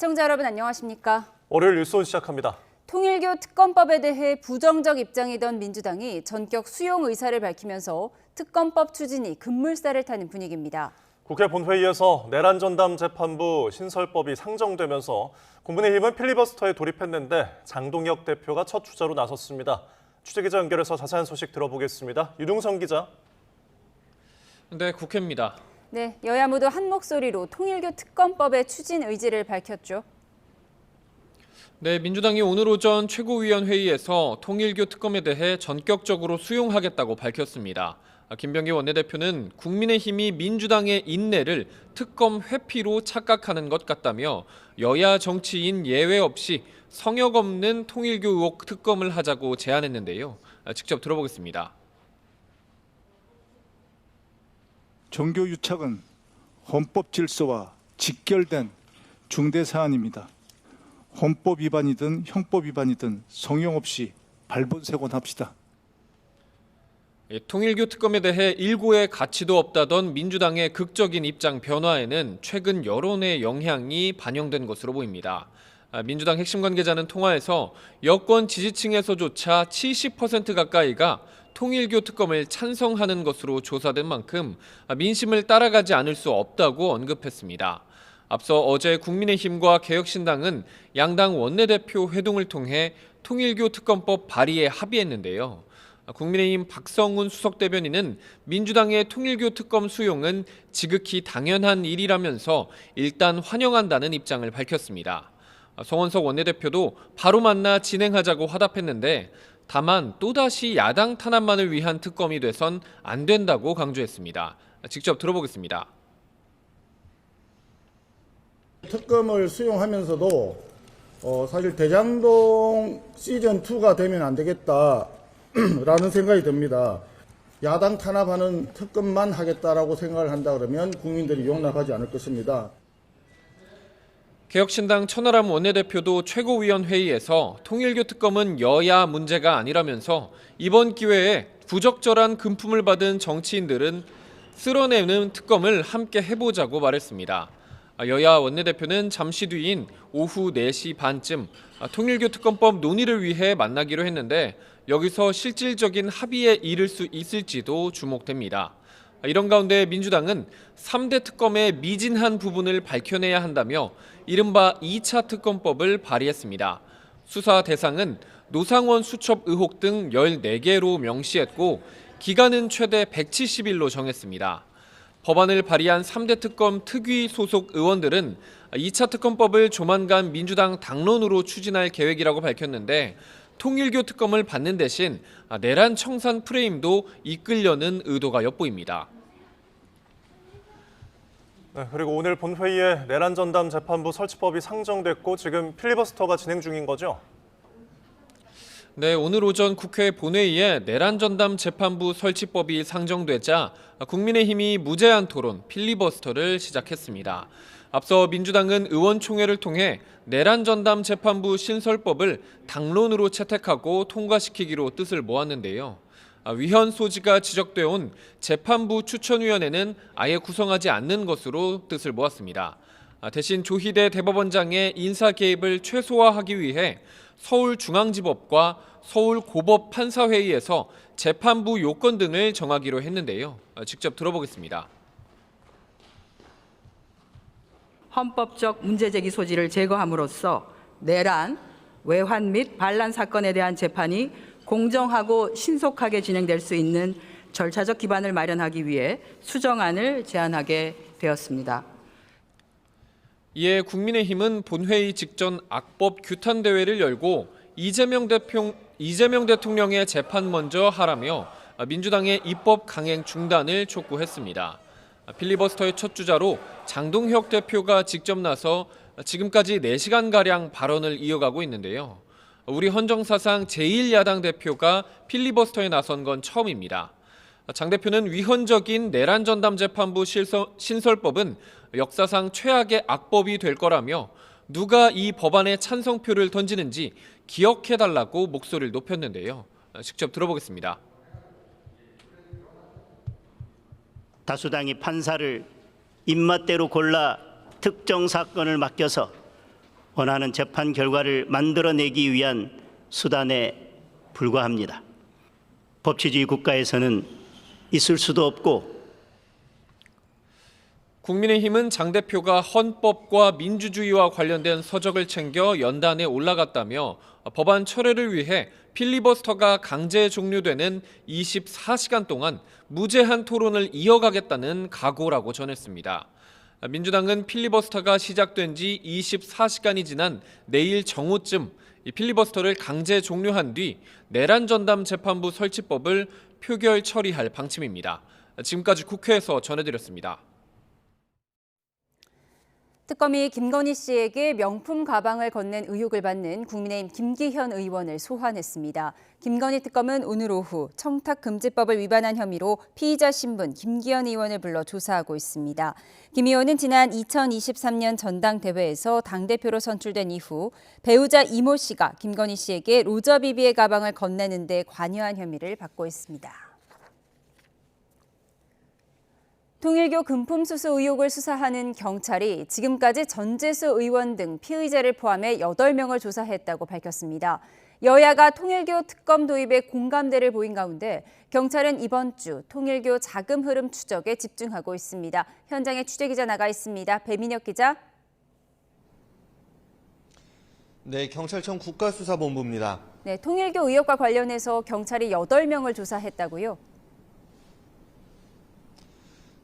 시청자 여러분 안녕하십니까? 월요일 뉴스온 시작합니다. 통일교 특검법에 대해 부정적 입장이던 민주당이 전격 수용 의사를 밝히면서 특검법 추진이 급물살을 타는 분위기입니다. 국회 본회의에서 내란 전담 재판부 신설법이 상정되면서 국민의힘은 필리버스터에 돌입했는데 장동혁 대표가 첫 주자로 나섰습니다. 취재기자 연결해서 자세한 소식 들어보겠습니다. 유동성 기자. 네, 국회입니다. 네, 여야 모두 한 목소리로 통일교 특검법의 추진 의지를 밝혔죠. 네, 민주당이 오늘 오전 최고위원회의에서 통일교 특검에 대해 전격적으로 수용하겠다고 밝혔습니다. 김병기 원내대표는 국민의힘이 민주당의 인내를 특검 회피로 착각하는 것 같다며 여야 정치인 예외 없이 성역 없는 통일교 의혹 특검을 하자고 제안했는데요. 직접 들어보겠습니다. 종교 유착은 헌법 질서와 직결된 중대 사안입니다. 헌법 위반이든 형법 위반이든 성형 없이 발본색원합시다. 통일교 특검에 대해 일고의 가치도 없다던 민주당의 극적인 입장 변화에는 최근 여론의 영향이 반영된 것으로 보입니다. 민주당 핵심 관계자는 통화에서 여권 지지층에서조차 70% 가까이가 통일교 특검을 찬성하는 것으로 조사된 만큼 민심을 따라가지 않을 수 없다고 언급했습니다. 앞서 어제 국민의힘과 개혁신당은 양당 원내대표 회동을 통해 통일교 특검법 발의에 합의했는데요. 국민의힘 박성훈 수석대변인은 민주당의 통일교 특검 수용은 지극히 당연한 일이라면서 일단 환영한다는 입장을 밝혔습니다. 송원석 원내대표도 바로 만나 진행하자고 화답했는데 다만 또다시 야당 탄압만을 위한 특검이 돼선 안 된다고 강조했습니다. 직접 들어보겠습니다. 특검을 수용하면서도 사실 대장동 시즌2가 되면 안 되겠다라는 생각이 듭니다. 야당 탄압하는 특검만 하겠다라고 생각을 한다 그러면 국민들이 용납하지 않을 것입니다. 개혁신당 천하람 원내대표도 최고위원회의에서 통일교 특검은 여야 문제가 아니라면서 이번 기회에 부적절한 금품을 받은 정치인들은 쓸어내는 특검을 함께 해보자고 말했습니다. 여야 원내대표는 잠시 뒤인 오후 4시 반쯤 통일교 특검법 논의를 위해 만나기로 했는데 여기서 실질적인 합의에 이를 수 있을지도 주목됩니다. 이런 가운데 민주당은 3대 특검의 미진한 부분을 밝혀내야 한다며 이른바 2차 특검법을 발의했습니다. 수사 대상은 노상원 수첩 의혹 등 14개로 명시했고 기간은 최대 170일로 정했습니다. 법안을 발의한 3대 특검 특위 소속 의원들은 2차 특검법을 조만간 민주당 당론으로 추진할 계획이라고 밝혔는데 통일교 특검을 받는 대신 내란 청산 프레임도 이끌려는 의도가 엿보입니다. 네, 그리고 오늘 본회의에 내란 전담 재판부 설치법이 상정됐고 지금 필리버스터가 진행 중인 거죠? 네, 오늘 오전 국회 본회의에 내란 전담 재판부 설치법이 상정되자 국민의힘이 무제한 토론 필리버스터를 시작했습니다. 앞서 민주당은 의원총회를 통해 내란 전담 재판부 신설법을 당론으로 채택하고 통과시키기로 뜻을 모았는데요. 위헌 소지가 지적돼 온 재판부 추천위원회는 아예 구성하지 않는 것으로 뜻을 모았습니다. 대신 조희대 대법원장의 인사 개입을 최소화하기 위해 서울중앙지법과 서울고법판사회의에서 재판부 요건 등을 정하기로 했는데요. 직접 들어보겠습니다. 헌법적 문제제기 소지를 제거함으로써 내란, 외환 및 반란 사건에 대한 재판이 공정하고 신속하게 진행될 수 있는 절차적 기반을 마련하기 위해 수정안을 제안하게 되었습니다. 이에 국민의힘은 본회의 직전 악법 규탄 대회를 열고 이재명 대통령의 재판 먼저 하라며 민주당의 입법 강행 중단을 촉구했습니다. 필리버스터의 첫 주자로 장동혁 대표가 직접 나서 지금까지 4시간가량 발언을 이어가고 있는데요. 우리 헌정사상 제1야당 대표가 필리버스터에 나선 건 처음입니다. 장 대표는 위헌적인 내란 전담 재판부 신설법은 역사상 최악의 악법이 될 거라며 누가 이 법안에 찬성표를 던지는지 기억해달라고 목소리를 높였는데요. 직접 들어보겠습니다. 다수당이 판사를 입맛대로 골라 특정 사건을 맡겨서 원하는 재판 결과를 만들어내기 위한 수단에 불과합니다. 법치주의 국가에서는 있을 수도 없고 국민의힘은 장 대표가 헌법과 민주주의와 관련된 서적을 챙겨 연단에 올라갔다며 법안 철회를 위해 필리버스터가 강제 종료되는 24시간 동안 무제한 토론을 이어가겠다는 각오라고 전했습니다. 민주당은 필리버스터가 시작된 지 24시간이 지난 내일 정오쯤 필리버스터를 강제 종료한 뒤 내란 전담 재판부 설치법을 표결 처리할 방침입니다. 지금까지 국회에서 전해드렸습니다. 특검이 김건희 씨에게 명품 가방을 건넨 의혹을 받는 국민의힘 김기현 의원을 소환했습니다. 김건희 특검은 오늘 오후 청탁금지법을 위반한 혐의로 피의자 신분 김기현 의원을 불러 조사하고 있습니다. 김 의원은 지난 2023년 전당대회에서 당대표로 선출된 이후 배우자 이모 씨가 김건희 씨에게 로저비비의 가방을 건네는 데 관여한 혐의를 받고 있습니다. 통일교 금품수수 의혹을 수사하는 경찰이 지금까지 전재수 의원 등 피의자를 포함해 8명을 조사했다고 밝혔습니다. 여야가 통일교 특검 도입에 공감대를 보인 가운데 경찰은 이번 주 통일교 자금 흐름 추적에 집중하고 있습니다. 현장에 취재기자 나가 있습니다. 배민혁 기자. 네, 경찰청 국가수사본부입니다. 네, 통일교 의혹과 관련해서 경찰이 8명을 조사했다고요?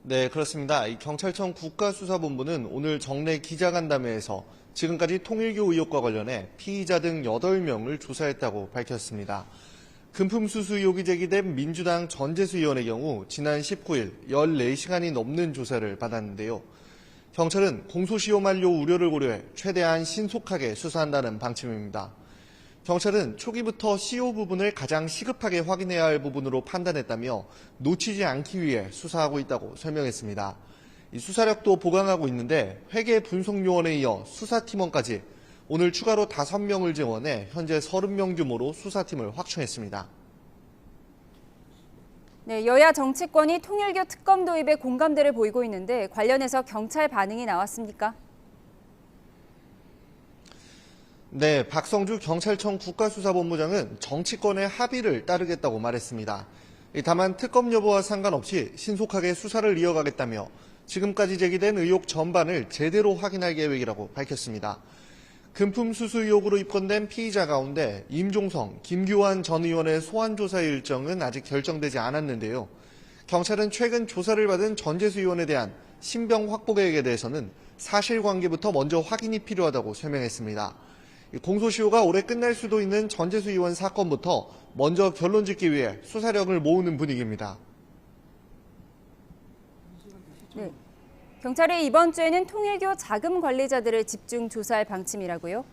네, 그렇습니다. 경찰청 국가수사본부는 오늘 정례 기자간담회에서 지금까지 통일교 의혹과 관련해 피의자 등 8명을 조사했다고 밝혔습니다. 금품수수 의혹이 제기된 민주당 전재수 의원의 경우 지난 19일 14시간이 넘는 조사를 받았는데요. 경찰은 공소시효 만료 우려를 고려해 최대한 신속하게 수사한다는 방침입니다. 경찰은 초기부터 시효 부분을 가장 시급하게 확인해야 할 부분으로 판단했다며 놓치지 않기 위해 수사하고 있다고 설명했습니다. 이 수사력도 보강하고 있는데 회계분석요원에 이어 수사팀원까지 오늘 추가로 5명을 지원해 현재 30명 규모로 수사팀을 확충했습니다. 네, 여야 정치권이 통일교 특검 도입에 공감대를 보이고 있는데 관련해서 경찰 반응이 나왔습니까? 네, 박성주 경찰청 국가수사본부장은 정치권의 합의를 따르겠다고 말했습니다. 다만 특검 여부와 상관없이 신속하게 수사를 이어가겠다며 지금까지 제기된 의혹 전반을 제대로 확인할 계획이라고 밝혔습니다. 금품수수 의혹으로 입건된 피의자 가운데 임종성, 김규환 전 의원의 소환조사 일정은 아직 결정되지 않았는데요. 경찰은 최근 조사를 받은 전재수 의원에 대한 신병 확보 계획에 대해서는 사실관계부터 먼저 확인이 필요하다고 설명했습니다. 공소시효가 올해 끝날 수도 있는 전재수 의원 사건부터 먼저 결론 짓기 위해 수사력을 모으는 분위기입니다. 네, 경찰이 이번 주에는 통일교 자금 관리자들을 집중 조사할 방침이라고요?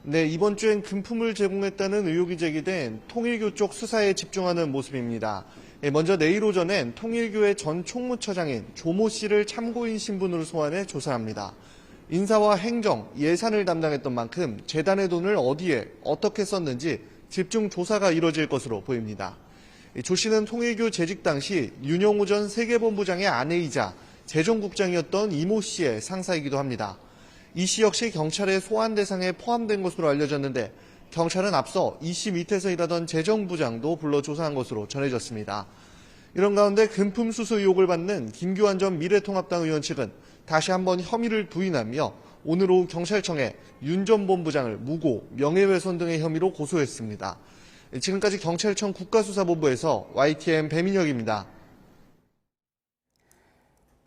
네, 이번 주엔 금품을 제공했다는 의혹이 제기된 통일교 쪽 수사에 집중하는 모습입니다. 먼저 내일 오전엔 통일교의 전 총무처장인 조모 씨를 참고인 신분으로 소환해 조사합니다. 인사와 행정, 예산을 담당했던 만큼 재단의 돈을 어디에 어떻게 썼는지 집중 조사가 이뤄질 것으로 보입니다. 조 씨는 통일교 재직 당시 윤영호 전 세계본부장의 아내이자 재정국장이었던 이모 씨의 상사이기도 합니다. 이 씨 역시 경찰의 소환 대상에 포함된 것으로 알려졌는데 경찰은 앞서 이 씨 밑에서 일하던 재정부장도 불러 조사한 것으로 전해졌습니다. 이런 가운데 금품수수 의혹을 받는 김규환 전 미래통합당 의원 측은 다시 한번 혐의를 부인하며 오늘 오후 경찰청에 윤 전 본부장을 무고, 명예훼손 등의 혐의로 고소했습니다. 지금까지 경찰청 국가수사본부에서 YTN 배민혁입니다.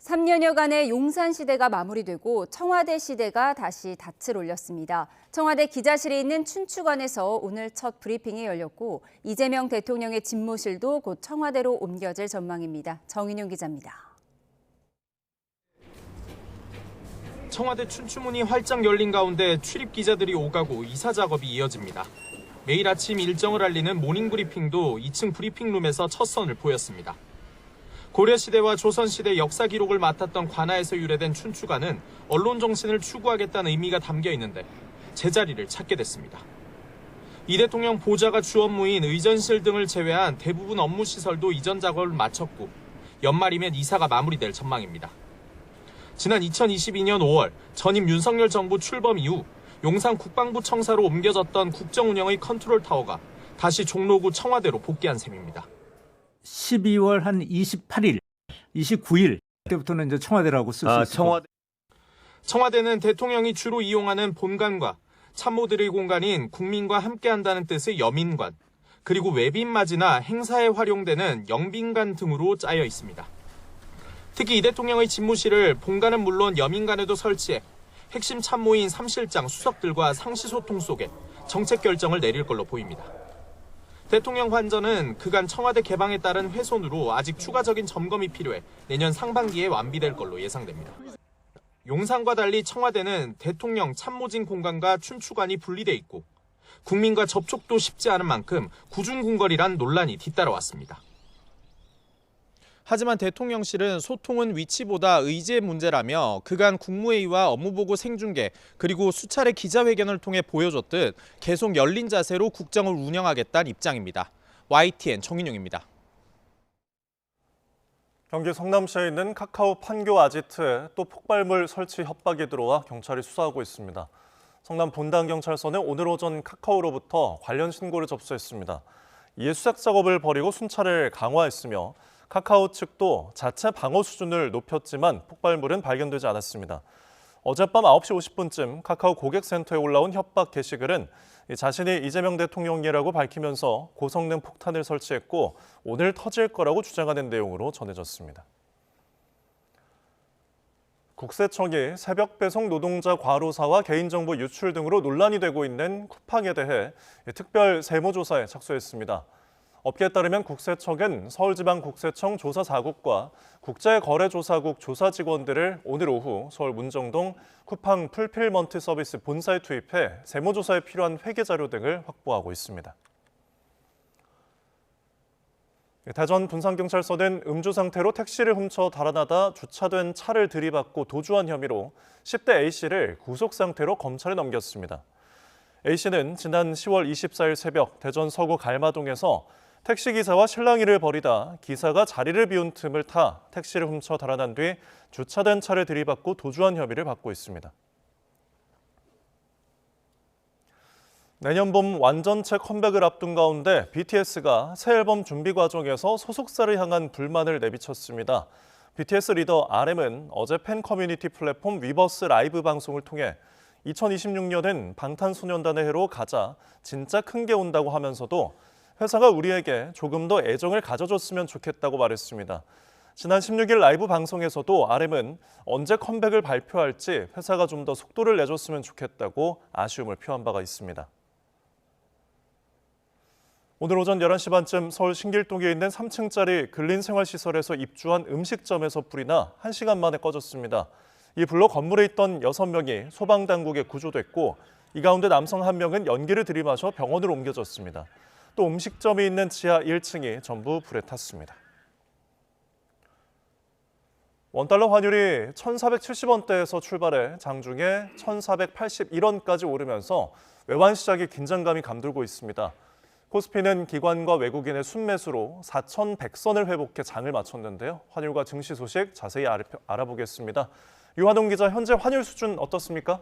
3년여간의 용산 시대가 마무리되고 청와대 시대가 다시 닻을 올렸습니다. 청와대 기자실에 있는 춘추관에서 오늘 첫 브리핑이 열렸고 이재명 대통령의 집무실도 곧 청와대로 옮겨질 전망입니다. 정인용 기자입니다. 청와대 춘추문이 활짝 열린 가운데 출입 기자들이 오가고 이사 작업이 이어집니다. 매일 아침 일정을 알리는 모닝 브리핑도 2층 브리핑룸에서 첫 선을 보였습니다. 고려시대와 조선시대 역사 기록을 맡았던 관아에서 유래된 춘추관은 언론 정신을 추구하겠다는 의미가 담겨 있는데 제자리를 찾게 됐습니다. 이 대통령 보좌가 주 업무인 의전실 등을 제외한 대부분 업무 시설도 이전 작업을 마쳤고 연말이면 이사가 마무리될 전망입니다. 지난 2022년 5월 전임 윤석열 정부 출범 이후 용산 국방부 청사로 옮겨졌던 국정운영의 컨트롤타워가 다시 종로구 청와대로 복귀한 셈입니다. 12월 한 28일, 29일 때부터는 이제 청와대라고 쓸 수 있습니다. 청와대는 대통령이 주로 이용하는 본관과 참모들의 공간인 국민과 함께한다는 뜻의 여민관, 그리고 외빈맞이나 행사에 활용되는 영빈관 등으로 짜여 있습니다. 특히 이 대통령의 집무실을 본관은 물론 여민관에도 설치해 핵심 참모인 3실장 수석들과 상시소통 속에 정책 결정을 내릴 걸로 보입니다. 대통령 환전은 그간 청와대 개방에 따른 훼손으로 아직 추가적인 점검이 필요해 내년 상반기에 완비될 걸로 예상됩니다. 용산과 달리 청와대는 대통령 참모진 공간과 춘추관이 분리돼 있고 국민과 접촉도 쉽지 않은 만큼 구중궁궐이란 논란이 뒤따라왔습니다. 하지만 대통령실은 소통은 위치보다 의제 문제라며 그간 국무회의와 업무보고 생중계 그리고 수차례 기자회견을 통해 보여줬듯 계속 열린 자세로 국정을 운영하겠다는 입장입니다. YTN 정인용입니다. 경기 성남시에 있는 카카오 판교 아지트에 또 폭발물 설치 협박이 들어와 경찰이 수사하고 있습니다. 성남 분당경찰서는 오늘 오전 카카오로부터 관련 신고를 접수했습니다. 이에 수색 작업을 벌이고 순찰을 강화했으며 카카오 측도 자체 방어 수준을 높였지만 폭발물은 발견되지 않았습니다. 어젯밤 9시 50분쯤 카카오 고객센터에 올라온 협박 게시글은 자신이 이재명 대통령이라고 밝히면서 고성능 폭탄을 설치했고 오늘 터질 거라고 주장하는 내용으로 전해졌습니다. 국세청이 새벽 배송 노동자 과로사와 개인정보 유출 등으로 논란이 되고 있는 쿠팡에 대해 특별 세무조사에 착수했습니다. 업계에 따르면 국세청은 서울지방국세청 조사4국과 국제거래조사국 조사 직원들을 오늘 오후 서울 문정동 쿠팡 풀필먼트 서비스 본사에 투입해 세무조사에 필요한 회계자료 등을 확보하고 있습니다. 대전 분산경찰서는 음주 상태로 택시를 훔쳐 달아나다 주차된 차를 들이받고 도주한 혐의로 10대 A씨를 구속 상태로 검찰에 넘겼습니다. A씨는 지난 10월 24일 새벽 대전 서구 갈마동에서 택시기사와 실랑이를 벌이다 기사가 자리를 비운 틈을 타 택시를 훔쳐 달아난 뒤 주차된 차를 들이받고 도주한 혐의를 받고 있습니다. 내년 봄 완전체 컴백을 앞둔 가운데 BTS가 새 앨범 준비 과정에서 소속사를 향한 불만을 내비쳤습니다. BTS 리더 RM은 어제 팬 커뮤니티 플랫폼 위버스 라이브 방송을 통해 2026년은 방탄소년단의 해로 가자 진짜 큰 게 온다고 하면서도 회사가 우리에게 조금 더 애정을 가져줬으면 좋겠다고 말했습니다. 지난 16일 라이브 방송에서도 RM은 언제 컴백을 발표할지 회사가 좀 더 속도를 내줬으면 좋겠다고 아쉬움을 표한 바가 있습니다. 오늘 오전 11시 반쯤 서울 신길동에 있는 3층짜리 근린생활시설에서 입주한 음식점에서 불이 나 1시간 만에 꺼졌습니다. 이 불로 건물에 있던 6명이 소방당국에 구조됐고 이 가운데 남성 1명은 연기를 들이마셔 병원으로 옮겨졌습니다. 또 음식점이 있는 지하 1층이 전부 불에 탔습니다. 원달러 환율이 1,470원대에서 출발해 장중에 1,481원까지 오르면서 외환 시장의 긴장감이 감돌고 있습니다. 코스피는 기관과 외국인의 순매수로 4,100선을 회복해 장을 마쳤는데요. 환율과 증시 소식 자세히 알아보겠습니다. 유한홍 기자, 현재 환율 수준 어떻습니까?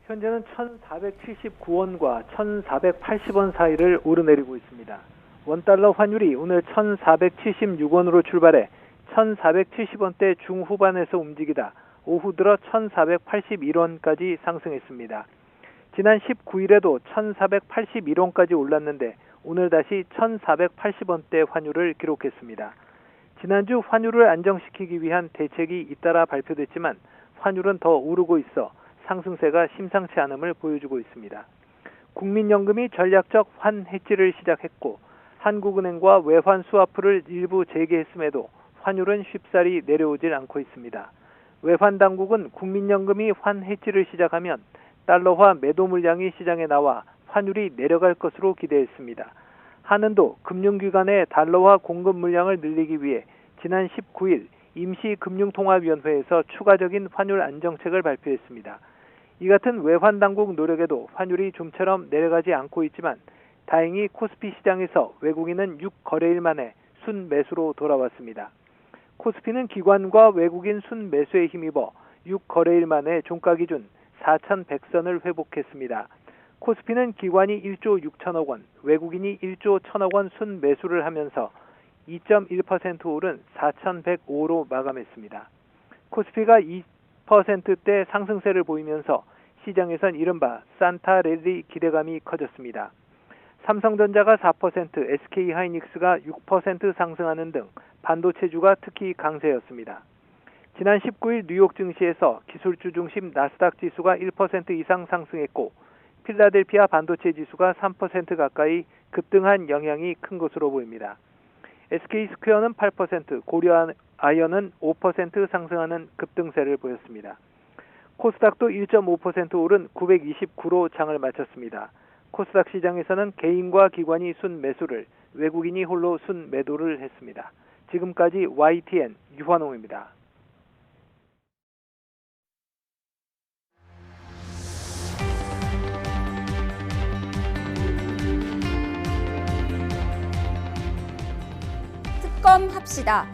현재는 1,479원과 1,480원 사이를 오르내리고 있습니다. 원달러 환율이 오늘 1,476원으로 출발해 1,470원대 중후반에서 움직이다 오후 들어 1,481원까지 상승했습니다. 지난 19일에도 1,481원까지 올랐는데 오늘 다시 1,480원대 환율을 기록했습니다. 지난주 환율을 안정시키기 위한 대책이 잇따라 발표됐지만 환율은 더 오르고 있어 상승세가 심상치 않음을 보여주고 있습니다. 국민연금이 전략적 환 해지를 시작했고 한국은행과 외환 스와프를 일부 재개했음에도 환율은 쉽사리 내려오질 않고 있습니다. 외환당국은 국민연금이 환 해지를 시작하면 달러화 매도 물량이 시장에 나와 환율이 내려갈 것으로 기대했습니다. 한은도 금융기관의 달러화 공급 물량을 늘리기 위해 지난 19일 임시금융통화위원회에서 추가적인 환율 안정책을 발표했습니다. 이 같은 외환당국 노력에도 환율이 좀처럼 내려가지 않고 있지만 다행히 코스피 시장에서 외국인은 6거래일 만에 순매수로 돌아왔습니다. 코스피는 기관과 외국인 순매수에 힘입어 6거래일 만에 종가 기준 4,100선을 회복했습니다. 코스피는 기관이 1조 6천억 원, 외국인이 1조 1천억 원 순매수를 하면서 2.1% 오른 4,105로 마감했습니다. 코스피가 2%대 상승세를 보이면서 시장에선 이른바 산타 랠리 기대감이 커졌습니다. 삼성전자가 4%, SK하이닉스가 6% 상승하는 등 반도체주가 특히 강세였습니다. 지난 19일 뉴욕 증시에서 기술주 중심 나스닥 지수가 1% 이상 상승했고 필라델피아 반도체 지수가 3% 가까이 급등한 영향이 큰 것으로 보입니다. SK스퀘어는 8%, 고려아연은 5% 상승하는 급등세를 보였습니다. 코스닥도 1.5% 오른 929로 장을 마쳤습니다. 코스닥 시장에서는 개인과 기관이 순매수를, 외국인이 홀로 순매도를 했습니다. 지금까지 YTN 유환홍입니다. 특검합시다.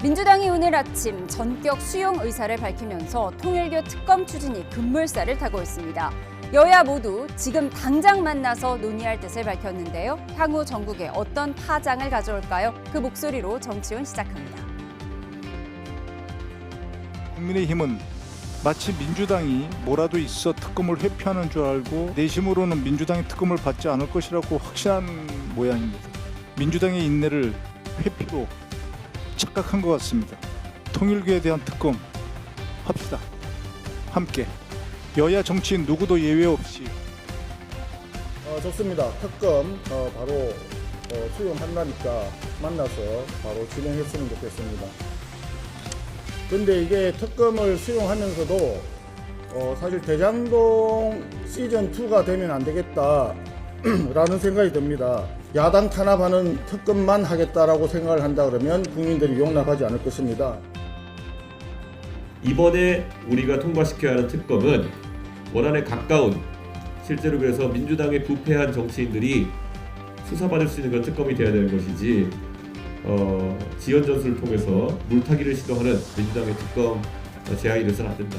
민주당이 오늘 아침 전격 수용 의사를 밝히면서 통일교 특검 추진이 급물살을 타고 있습니다. 여야 모두 지금 당장 만나서 논의할 뜻을 밝혔는데요. 향후 전국에 어떤 파장을 가져올까요? 그 목소리로 정치훈 시작합니다. 국민의힘은 마치 민주당이 뭐라도 있어 특검을 회피하는 줄 알고 내심으로는 민주당이 특검을 받지 않을 것이라고 확신한 모양입니다. 민주당의 인내를 회피로 착각한 것 같습니다. 통일교에 대한 특검 합시다. 함께 여야 정치인 누구도 예외 없이. 좋습니다. 특검 바로 수용한다니까 만나서 바로 진행했으면 좋겠습니다. 근데 이게 특검을 수용하면서도 사실 대장동 시즌2가 되면 안 되겠다라는 생각이 듭니다. 야당 탄압하는 특검만 하겠다라고 생각을 한다 그러면 국민들이 용납하지 않을 것입니다. 이번에 우리가 통과시켜야 하는 특검은 원안에 가까운, 실제로 그래서 민주당의 부패한 정치인들이 수사받을 수 있는 그런 특검이 돼야 되는 것이지, 지연 전술을 통해서 물타기를 시도하는 민주당의 특검 제안이 돼서는 안 된다.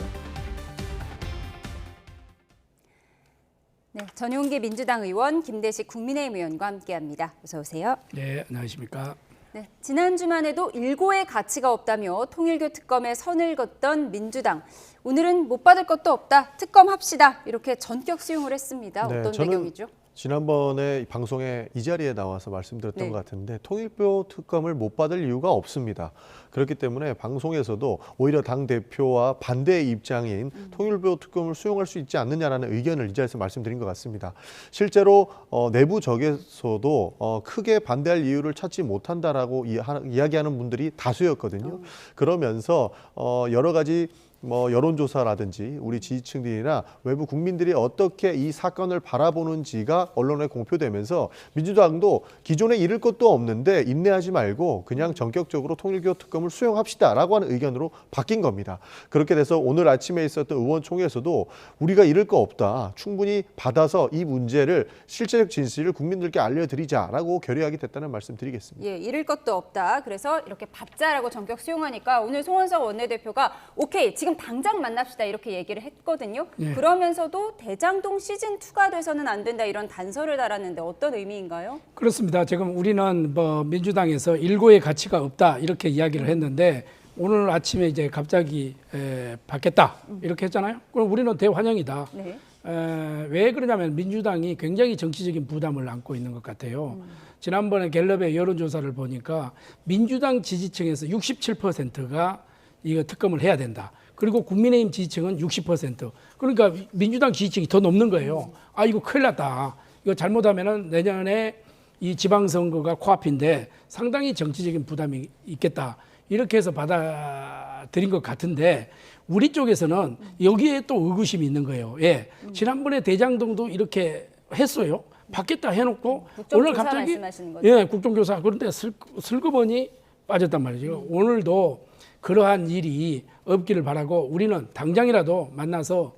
네, 전용기 민주당 의원, 김대식 국민의힘 의원과 함께합니다. 어서 오세요. 네, 안녕하십니까. 네, 지난 주만 해도 일고의 가치가 없다며 통일교 특검에 선을 긋던 민주당. 오늘은 못 받을 것도 없다, 특검합시다, 이렇게 전격 수용을 했습니다. 어떤 배경이죠? 지난번에 방송에 이 자리에 나와서 말씀드렸던 네. 것 같은데 통일교 특검을 못 받을 이유가 없습니다. 그렇기 때문에 방송에서도 오히려 당대표와 반대의 입장인 통일교 특검을 수용할 수 있지 않느냐라는 의견을 이 자리에서 말씀드린 것 같습니다. 실제로 내부적에서도 크게 반대할 이유를 찾지 못한다라고 이야기하는 분들이 다수였거든요. 그러면서 여러 가지 여론조사라든지 우리 지지층들이나 외부 국민들이 어떻게 이 사건을 바라보는지가 언론에 공표되면서 민주당도 기존에 잃을 것도 없는데 인내하지 말고 그냥 전격적으로 통일교 특검을 수용합시다라고 하는 의견으로 바뀐 겁니다. 그렇게 돼서 오늘 아침에 있었던 의원총회에서도 우리가 잃을 거 없다, 충분히 받아서 이 문제를 실체적 진실을 국민들께 알려드리자라고 결의하게 됐다는 말씀 드리겠습니다. 예, 잃을 것도 없다. 그래서 이렇게 받자라고 전격 수용하니까 오늘 송원석 원내대표가 오케이, 지금 당장 만납시다, 이렇게 얘기를 했거든요. 예. 그러면서도 대장동 시즌2가 돼서는 안 된다, 이런 단서를 달았는데 어떤 의미인가요? 그렇습니다. 지금 우리는 민주당에서 일고의 가치가 없다 이렇게 이야기를 했는데 오늘 아침에 이제 갑자기 받겠다 이렇게 했잖아요. 그럼 우리는 대환영이다. 네. 왜 그러냐면 민주당이 굉장히 정치적인 부담을 안고 있는 것 같아요. 지난번에 갤럽의 여론조사를 보니까 민주당 지지층에서 67%가 이거 특검을 해야 된다. 그리고 국민의힘 지지층은 60%. 그러니까 민주당 지지층이 더 넘는 거예요. 아, 이거 큰일 났다. 이거 잘못하면은 내년에 이 지방선거가 코앞인데 상당히 정치적인 부담이 있겠다. 이렇게 해서 받아들인 것 같은데 우리 쪽에서는 여기에 또 의구심이 있는 거예요. 예. 지난번에 대장동도 이렇게 했어요. 받겠다 해놓고 오늘 갑자기 예, 국정조사. 그런데 슬그머니 빠졌단 말이죠. 오늘도 그러한 일이 없기를 바라고 우리는 당장이라도 만나서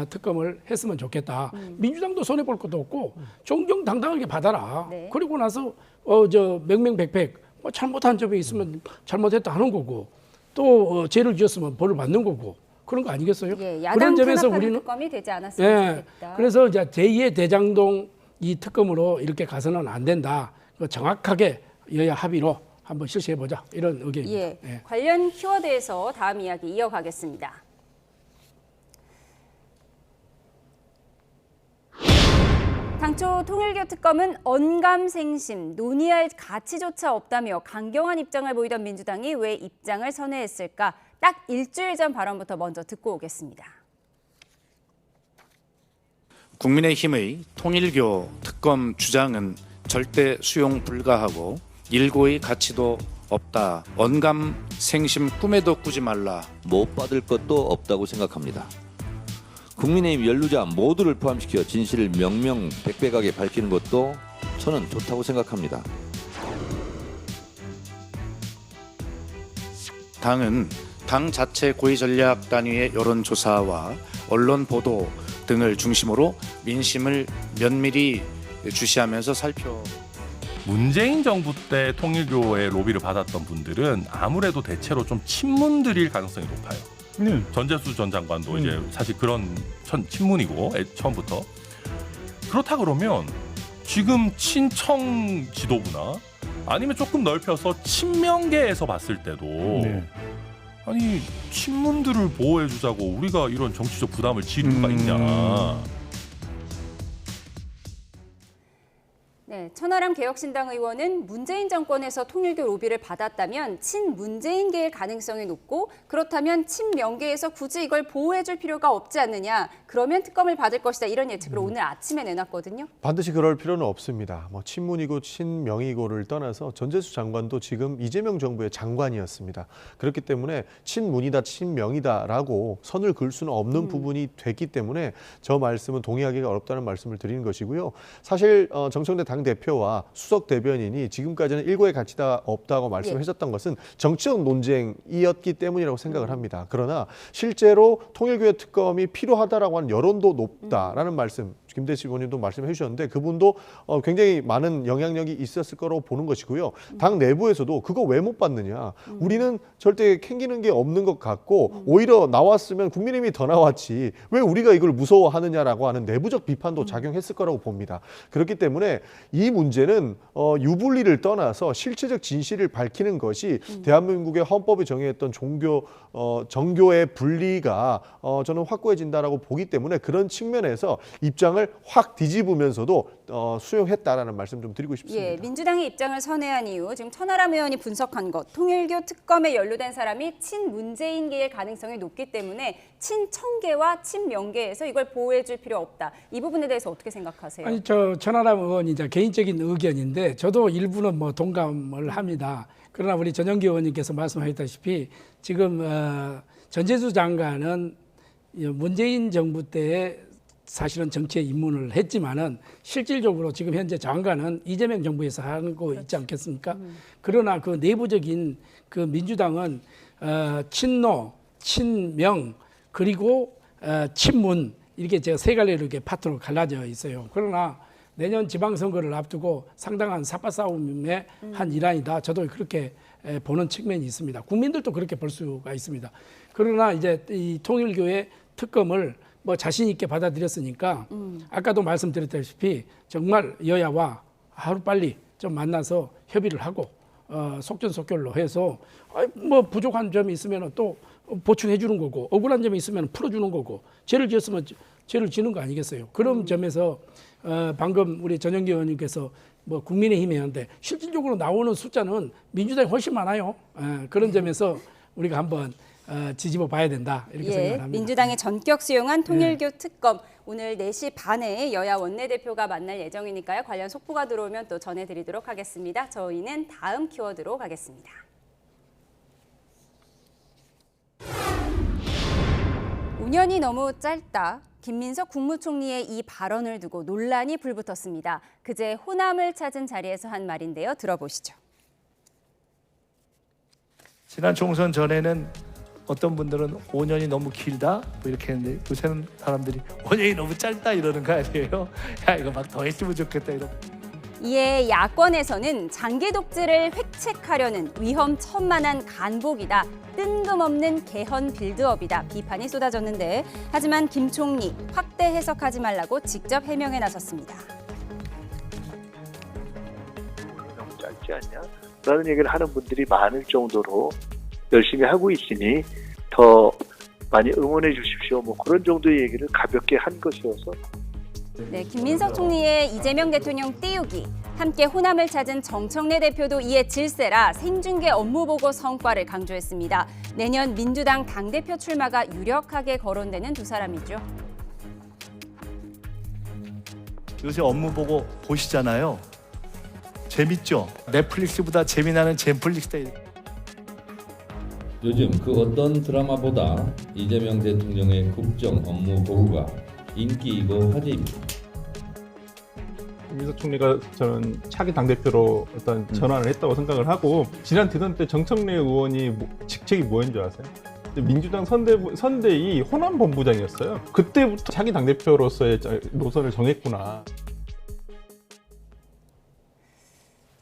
특검을 했으면 좋겠다. 민주당도 손해볼 것도 없고 정정당당하게 받아라. 네. 그리고 나서 명명백백 잘못한 점이 있으면 잘못했다 하는 거고 또 죄를 지었으면 벌을 받는 거고 그런 거 아니겠어요? 예, 야당 그런 점에서 탄압하는 우리는 특검이 되지 않았으면 예, 좋겠다. 그래서 이제 제2의 대장동 이 특검으로 이렇게 가서는 안 된다. 정확하게 여야 합의로 한번 실시해보자 이런 의견입니다. 예, 예. 관련 키워드에서 다음 이야기 이어가겠습니다. 당초 통일교 특검은 언감생심, 논의할 가치조차 없다며 강경한 입장을 보이던 민주당이 왜 입장을 선회했을까? 딱 일주일 전 발언부터 먼저 듣고 오겠습니다. 국민의힘의 통일교 특검 주장은 절대 수용 불가하고 일고의 가치도 없다. 언감생심 꿈에도 꾸지 말라. 못 받을 것도 없다고 생각합니다. 국민의힘 연루자 모두를 포함시켜 진실을 명명백백하게 밝히는 것도 저는 좋다고 생각합니다. 당은 당 자체 고위 전략 단위의 여론조사와 언론 보도 등을 중심으로 민심을 면밀히 주시하면서 문재인 정부 때 통일교의 로비를 받았던 분들은 아무래도 대체로 좀 친문들일 가능성이 높아요. 전재수 전 장관도 이제 사실 그런 친문이고 처음부터. 그렇다 그러면 지금 친청 지도부나 아니면 조금 넓혀서 친명계에서 봤을 때도 아니 친문들을 보호해주자고 우리가 이런 정치적 부담을 지을 수가 있냐. 네, 천하람 개혁신당 의원은 문재인 정권에서 통일교 로비를 받았다면 친문재인계일 가능성이 높고 그렇다면 친명계에서 굳이 이걸 보호해줄 필요가 없지 않느냐. 그러면 특검을 받을 것이다. 이런 예측을 오늘 아침에 내놨거든요. 반드시 그럴 필요는 없습니다. 친문이고 친명이고를 떠나서 전재수 장관도 지금 이재명 정부의 장관이었습니다. 그렇기 때문에 친문이다 친명이다라고 선을 그을 수는 없는 부분이 됐기 때문에 저 말씀은 동의하기가 어렵다는 말씀을 드리는 것이고요. 사실 정청래 당대표와 수석 대변인이 지금까지는 일고의 가치가 없다고 말씀하셨던 것은 정치적 논쟁이었기 때문이라고 생각을 합니다. 그러나 실제로 통일교의 특검이 필요하다라고 하는 여론도 높다라는 말씀 김대식 의원님도 말씀해 주셨는데 그분도 굉장히 많은 영향력이 있었을 거라고 보는 것이고요. 당 내부에서도 그거 왜 못 받느냐. 우리는 절대 캥기는 게 없는 것 같고 오히려 나왔으면 국민의힘이 더 나왔지 왜 우리가 이걸 무서워하느냐라고 하는 내부적 비판도 작용했을 거라고 봅니다. 그렇기 때문에 이 문제는 유불리를 떠나서 실체적 진실을 밝히는 것이 대한민국의 헌법이 정의했던 정교의 분리가 저는 확고해진다라고 보기 때문에 그런 측면에서 입장을 확 뒤집으면서도 수용했다라는 말씀 좀 드리고 싶습니다. 예, 민주당의 입장을 선회한 이유, 지금 천하람 의원이 분석한 것, 통일교 특검에 연루된 사람이 친문재인계일 가능성이 높기 때문에 친청계와 친명계에서 이걸 보호해줄 필요 없다. 이 부분에 대해서 어떻게 생각하세요? 아니, 천하람 의원이 이제 개인적인 의견인데 저도 일부는 동감을 합니다. 그러나 우리 전영기 의원님께서 말씀하셨다시피 지금 전재수 장관은 문재인 정부 때에 사실은 정치에 입문을 했지만은 실질적으로 지금 현재 장관은 이재명 정부에서 하는 거 있지 않겠습니까? 그러나 그 내부적인 그 민주당은 친노, 친명 그리고 친문 이렇게 제가 세 갈래로 이렇게 파트로 갈라져 있어요. 그러나 내년 지방선거를 앞두고 상당한 삽바 싸움의 한 일환이다. 저도 그렇게 보는 측면이 있습니다. 국민들도 그렇게 볼 수가 있습니다. 그러나 이제 이 통일교의 특검을 자신 있게 받아들였으니까 아까도 말씀드렸다시피 정말 여야와 하루빨리 좀 만나서 협의를 하고 속전속결로 해서 부족한 점이 있으면 또 보충해 주는 거고 억울한 점이 있으면 풀어주는 거고 죄를 지었으면 죄를 지는 거 아니겠어요. 그런 점에서 방금 우리 전영기 의원님께서 국민의힘에 하는데 실질적으로 나오는 숫자는 민주당이 훨씬 많아요. 그런 점에서 우리가 한번 뒤집어 봐야 된다 이렇게 생각합니다. 민주당이 전격 수용한 통일교 특검 오늘 4시 반에 여야 원내대표가 만날 예정이니까요. 관련 속보가 들어오면 또 전해드리도록 하겠습니다. 저희는 다음 키워드로 가겠습니다. (5년이) 너무 짧다. 김민석 국무총리의 이 발언을 두고 논란이 불붙었습니다. 그제 호남을 찾은 자리에서 한 말인데요. 들어보시죠. 지난 총선 전에는 어떤 분들은 5년이 너무 길다 이렇게 했는데 요새는 사람들이 5년이 너무 짧다 이러는 거 아니에요? 야 이거 막 더 했으면 좋겠다 이러고 이에 야권에서는 장기 독재를 획책하려는 위험천만한 간복이다, 뜬금없는 개헌 빌드업이다 비판이 쏟아졌는데, 하지만 김 총리 확대 해석하지 말라고 직접 해명에 나섰습니다. 너무 짧지 않냐? 라는 얘기를 하는 분들이 많을 정도로 열심히 하고 있으니 더 많이 응원해 주십시오. 뭐 그런 정도의 얘기를 가볍게 한 것이어서. 네, 김민석 총리의 이재명 대통령 띄우기, 함께 호남을 찾은 정청래 대표도 이에 질세라 생중계 업무보고 성과를 강조했습니다. 내년 민주당 당대표 출마가 유력하게 거론되는 두 사람이죠. 요새 업무보고 보시잖아요. 재밌죠? 넷플릭스보다 재미나는 젠플릭스다. 요즘 그 어떤 드라마보다 이재명 대통령의 국정 업무 보고가 인기이고 화제입니다. 김민석 총리가 저는 차기 당대표로 어떤 전환을 했다고 생각을 하고, 지난 대선 때 정청래 의원이 직책이 뭐였는 줄 아세요? 민주당 선대위 호남 본부장이었어요. 그때부터 차기 당대표로서의 노선을 정했구나.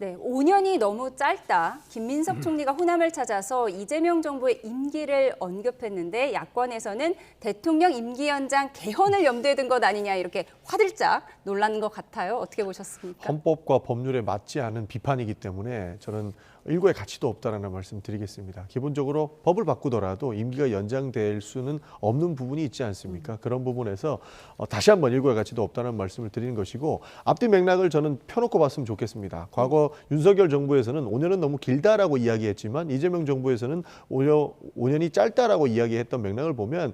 네, 5년이 너무 짧다. 김민석 총리가 호남을 찾아서 이재명 정부의 임기를 언급했는데, 야권에서는 대통령 임기 연장 개헌을 염두에 둔 것 아니냐 이렇게 화들짝 놀란 것 같아요. 어떻게 보셨습니까? 헌법과 법률에 맞지 않은 비판이기 때문에 저는 일고의 가치도 없다라는 말씀 드리겠습니다. 기본적으로 법을 바꾸더라도 임기가 연장될 수는 없는 부분이 있지 않습니까? 그런 부분에서 다시 한번 일고의 가치도 없다는 말씀을 드리는 것이고, 앞뒤 맥락을 저는 펴놓고 봤으면 좋겠습니다. 과거 윤석열 정부에서는 5년은 너무 길다라고 이야기했지만, 이재명 정부에서는 5년이 짧다라고 이야기했던 맥락을 보면,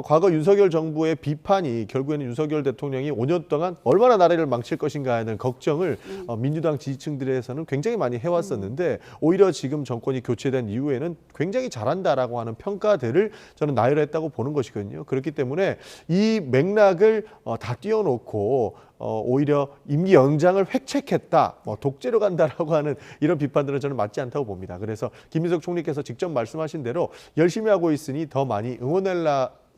과거 윤석열 정부의 비판이 결국에는 윤석열 대통령이 5년 동안 얼마나 나라를 망칠 것인가 하는 걱정을 민주당 지지층들에서는 굉장히 많이 해왔었는데, 오히려 지금 정권이 교체된 이후에는 굉장히 잘한다라고 하는 평가들을 저는 나열했다고 보는 것이거든요. 그렇기 때문에 이 맥락을 다 띄워놓고 오히려 임기 연장을 획책했다, 독재로 간다라고 하는 이런 비판들은 저는 맞지 않다고 봅니다. 그래서 김민석 총리께서 직접 말씀하신 대로 열심히 하고 있으니 더 많이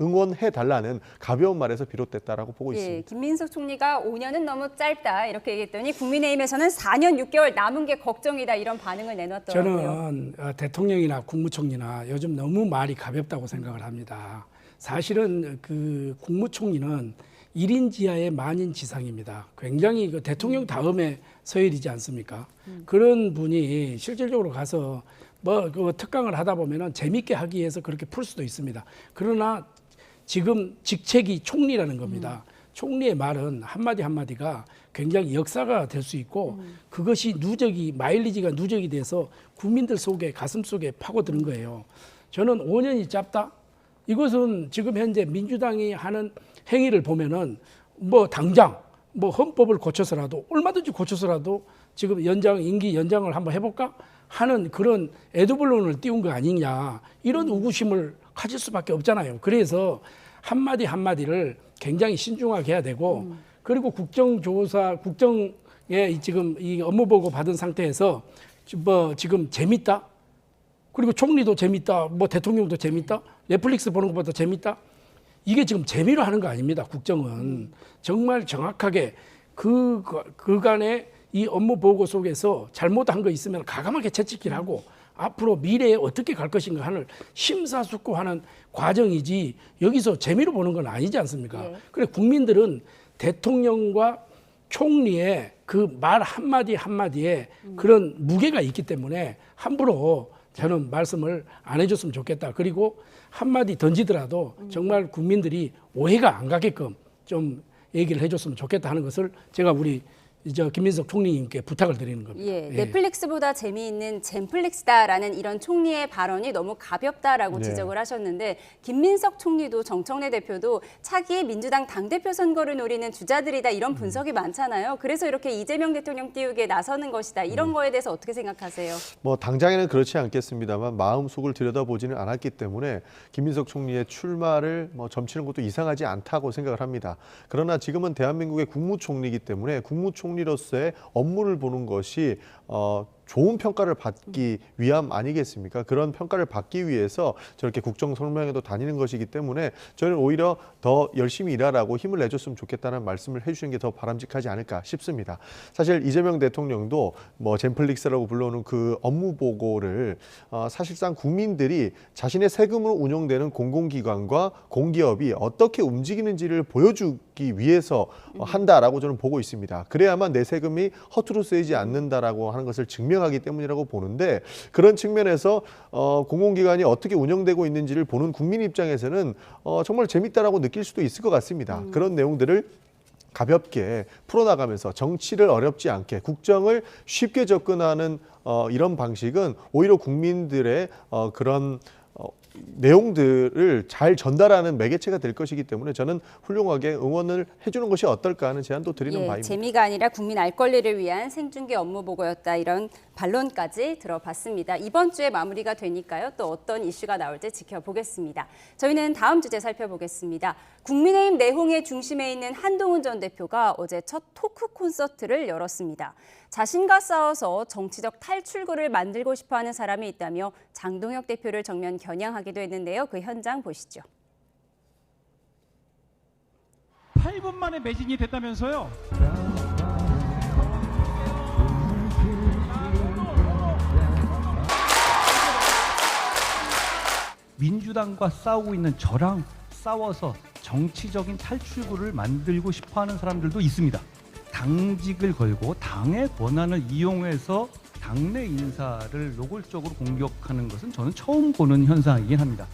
응원해달라는 가벼운 말에서 비롯됐다라고 보고 있습니다. 예, 김민석 총리가 5년은 너무 짧다 이렇게 얘기했더니, 국민의힘에서는 4년 6개월 남은 게 걱정이다 이런 반응을 내놨더라고요. 저는 대통령이나 국무총리나 요즘 너무 말이 가볍다고 생각을 합니다. 사실은 그 국무총리는 1인 지하의 만인지상입니다. 굉장히 그 대통령 다음에 서열이지 않습니까? 그런 분이 실질적으로 가서 그 특강을 하다 보면은 재밌게 하기 위해서 그렇게 풀 수도 있습니다. 그러나 지금 직책이 총리라는 겁니다. 총리의 말은 한마디 한마디가 굉장히 역사가 될 수 있고, 그것이 마일리지가 누적이 돼서 국민들 속에, 가슴 속에 파고드는 거예요. 저는 5년이 짧다? 이것은 지금 현재 민주당이 하는 행위를 보면은 당장 헌법을 고쳐서라도, 얼마든지 고쳐서라도 지금 임기 연장을 한번 해볼까 하는 그런 에드블론을 띄운 거 아니냐, 이런 의구심을 가질 수밖에 없잖아요. 그래서 한마디 한마디를 굉장히 신중하게 해야 되고, 그리고 국정에 지금 이 업무보고 받은 상태에서 지금 재밌다? 그리고 총리도 재밌다, 대통령도 재밌다, 넷플릭스 보는 것보다 재밌다? 이게 지금 재미로 하는 거 아닙니다. 국정은 정말 정확하게 그간의 이 업무 보고 속에서 잘못한 거 있으면 가감하게 채찍질 하고, 앞으로 미래에 어떻게 갈 것인가 하는 심사숙고하는 과정이지, 여기서 재미로 보는 건 아니지 않습니까? 네. 그래, 국민들은 대통령과 총리의 그 말 한마디 한마디에 그런 무게가 있기 때문에 함부로 저는 말씀을 안 해줬으면 좋겠다. 그리고 한마디 던지더라도 정말 국민들이 오해가 안 가게끔 좀 얘기를 해줬으면 좋겠다 하는 것을 제가 우리 김민석 총리님께 부탁을 드리는 겁니다. 예, 넷플릭스보다 재미있는 젠플릭스다라는 이런 총리의 발언이 너무 가볍다라고 지적을 하셨는데, 김민석 총리도 정청래 대표도 차기 민주당 당대표 선거를 노리는 주자들이다 이런 분석이 많잖아요. 그래서 이렇게 이재명 대통령 띄우기에 나서는 것이다. 이런 거에 대해서 어떻게 생각하세요? 당장에는 그렇지 않겠습니다만 마음속을 들여다보지는 않았기 때문에 김민석 총리의 출마를 점치는 것도 이상하지 않다고 생각을 합니다. 그러나 지금은 대한민국의 국무총리이기 때문에 국무총리로서의 업무를 보는 것이 좋은 평가를 받기 위함 아니겠습니까? 그런 평가를 받기 위해서 저렇게 국정설명회도 다니는 것이기 때문에 저는 오히려 더 열심히 일하라고 힘을 내줬으면 좋겠다는 말씀을 해주시는 게 더 바람직하지 않을까 싶습니다. 사실 이재명 대통령도 뭐 젠플릭스라고 불러오는 그 업무 보고를 사실상 국민들이 자신의 세금으로 운영되는 공공기관과 공기업이 어떻게 움직이는지를 보여주기 위해서 한다라고 저는 보고 있습니다. 그래야만 내 세금이 허투루 쓰이지 않는다라고 하는 것을 증명하기 때문이라고 보는데, 그런 측면에서 공공기관이 어떻게 운영되고 있는지를 보는 국민 입장에서는 정말 재밌다라고 느낄 수도 있을 것 같습니다. 그런 내용들을 가볍게 풀어나가면서 정치를 어렵지 않게 국정을 쉽게 접근하는 이런 방식은 오히려 국민들의 그런 내용들을 잘 전달하는 매개체가 될 것이기 때문에 저는 훌륭하게 응원을 해주는 것이 어떨까 하는 제안도 드리는 바입니다. 재미가 아니라 국민 알 권리를 위한 생중계 업무 보고였다, 이런 반론까지 들어봤습니다. 이번 주에 마무리가 되니까요. 또 어떤 이슈가 나올지 지켜보겠습니다. 저희는 다음 주제 살펴보겠습니다. 국민의힘 내홍의 중심에 있는 한동훈 전 대표가 어제 첫 토크 콘서트를 열었습니다. 자신과 싸워서 정치적 탈출구를 만들고 싶어하는 사람이 있다며 장동혁 대표를 정면 겨냥하기도 했는데요. 그 현장 보시죠. 8분 만에 매진이 됐다면서요? 민주당과 싸우고 있는 저랑 싸워서 정치적인 탈출구를 만들고 싶어하는 사람들도 있습니다. 당직을 걸고 당의 권한을 이용해서 당내 인사를 노골적으로 공격하는 것은 저는 처음 보는 현상이긴 합니다.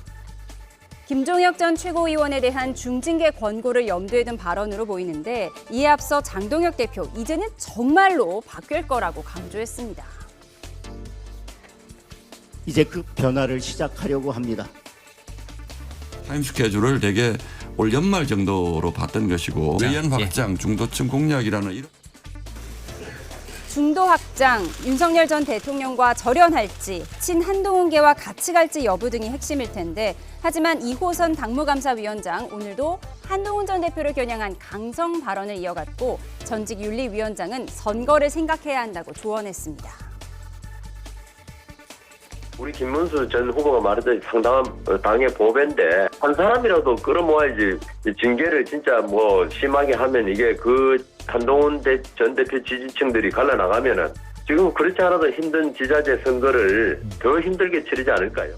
김종혁 전 최고위원에 대한 중징계 권고를 염두에 둔 발언으로 보이는데, 이에 앞서 장동혁 대표, 이제는 정말로 바뀔 거라고 강조했습니다. 이제 그 변화를 시작하려고 합니다. 타임 스케줄을 대개 올 연말 정도로 봤던 것이고, 의원 확장, 중도층 공략이라는 이런 중도 확장, 윤석열 전 대통령과 절연할지, 친한동훈계와 같이 갈지 여부 등이 핵심일 텐데, 하지만 이호선 당무감사위원장 오늘도 한동훈 전 대표를 겨냥한 강성 발언을 이어갔고, 전직 윤리위원장은 선거를 생각해야 한다고 조언했습니다. 우리 김문수 전 후보가 말했듯이 상당한 당의 보배인데, 한 사람이라도 끌어모아야지. 징계를 진짜 뭐 심하게 하면 이게 그 한동훈 전 대표 지지층들이 갈라나가면은 지금 그렇지 않아도 힘든 지자체 선거를 더 힘들게 치르지 않을까요?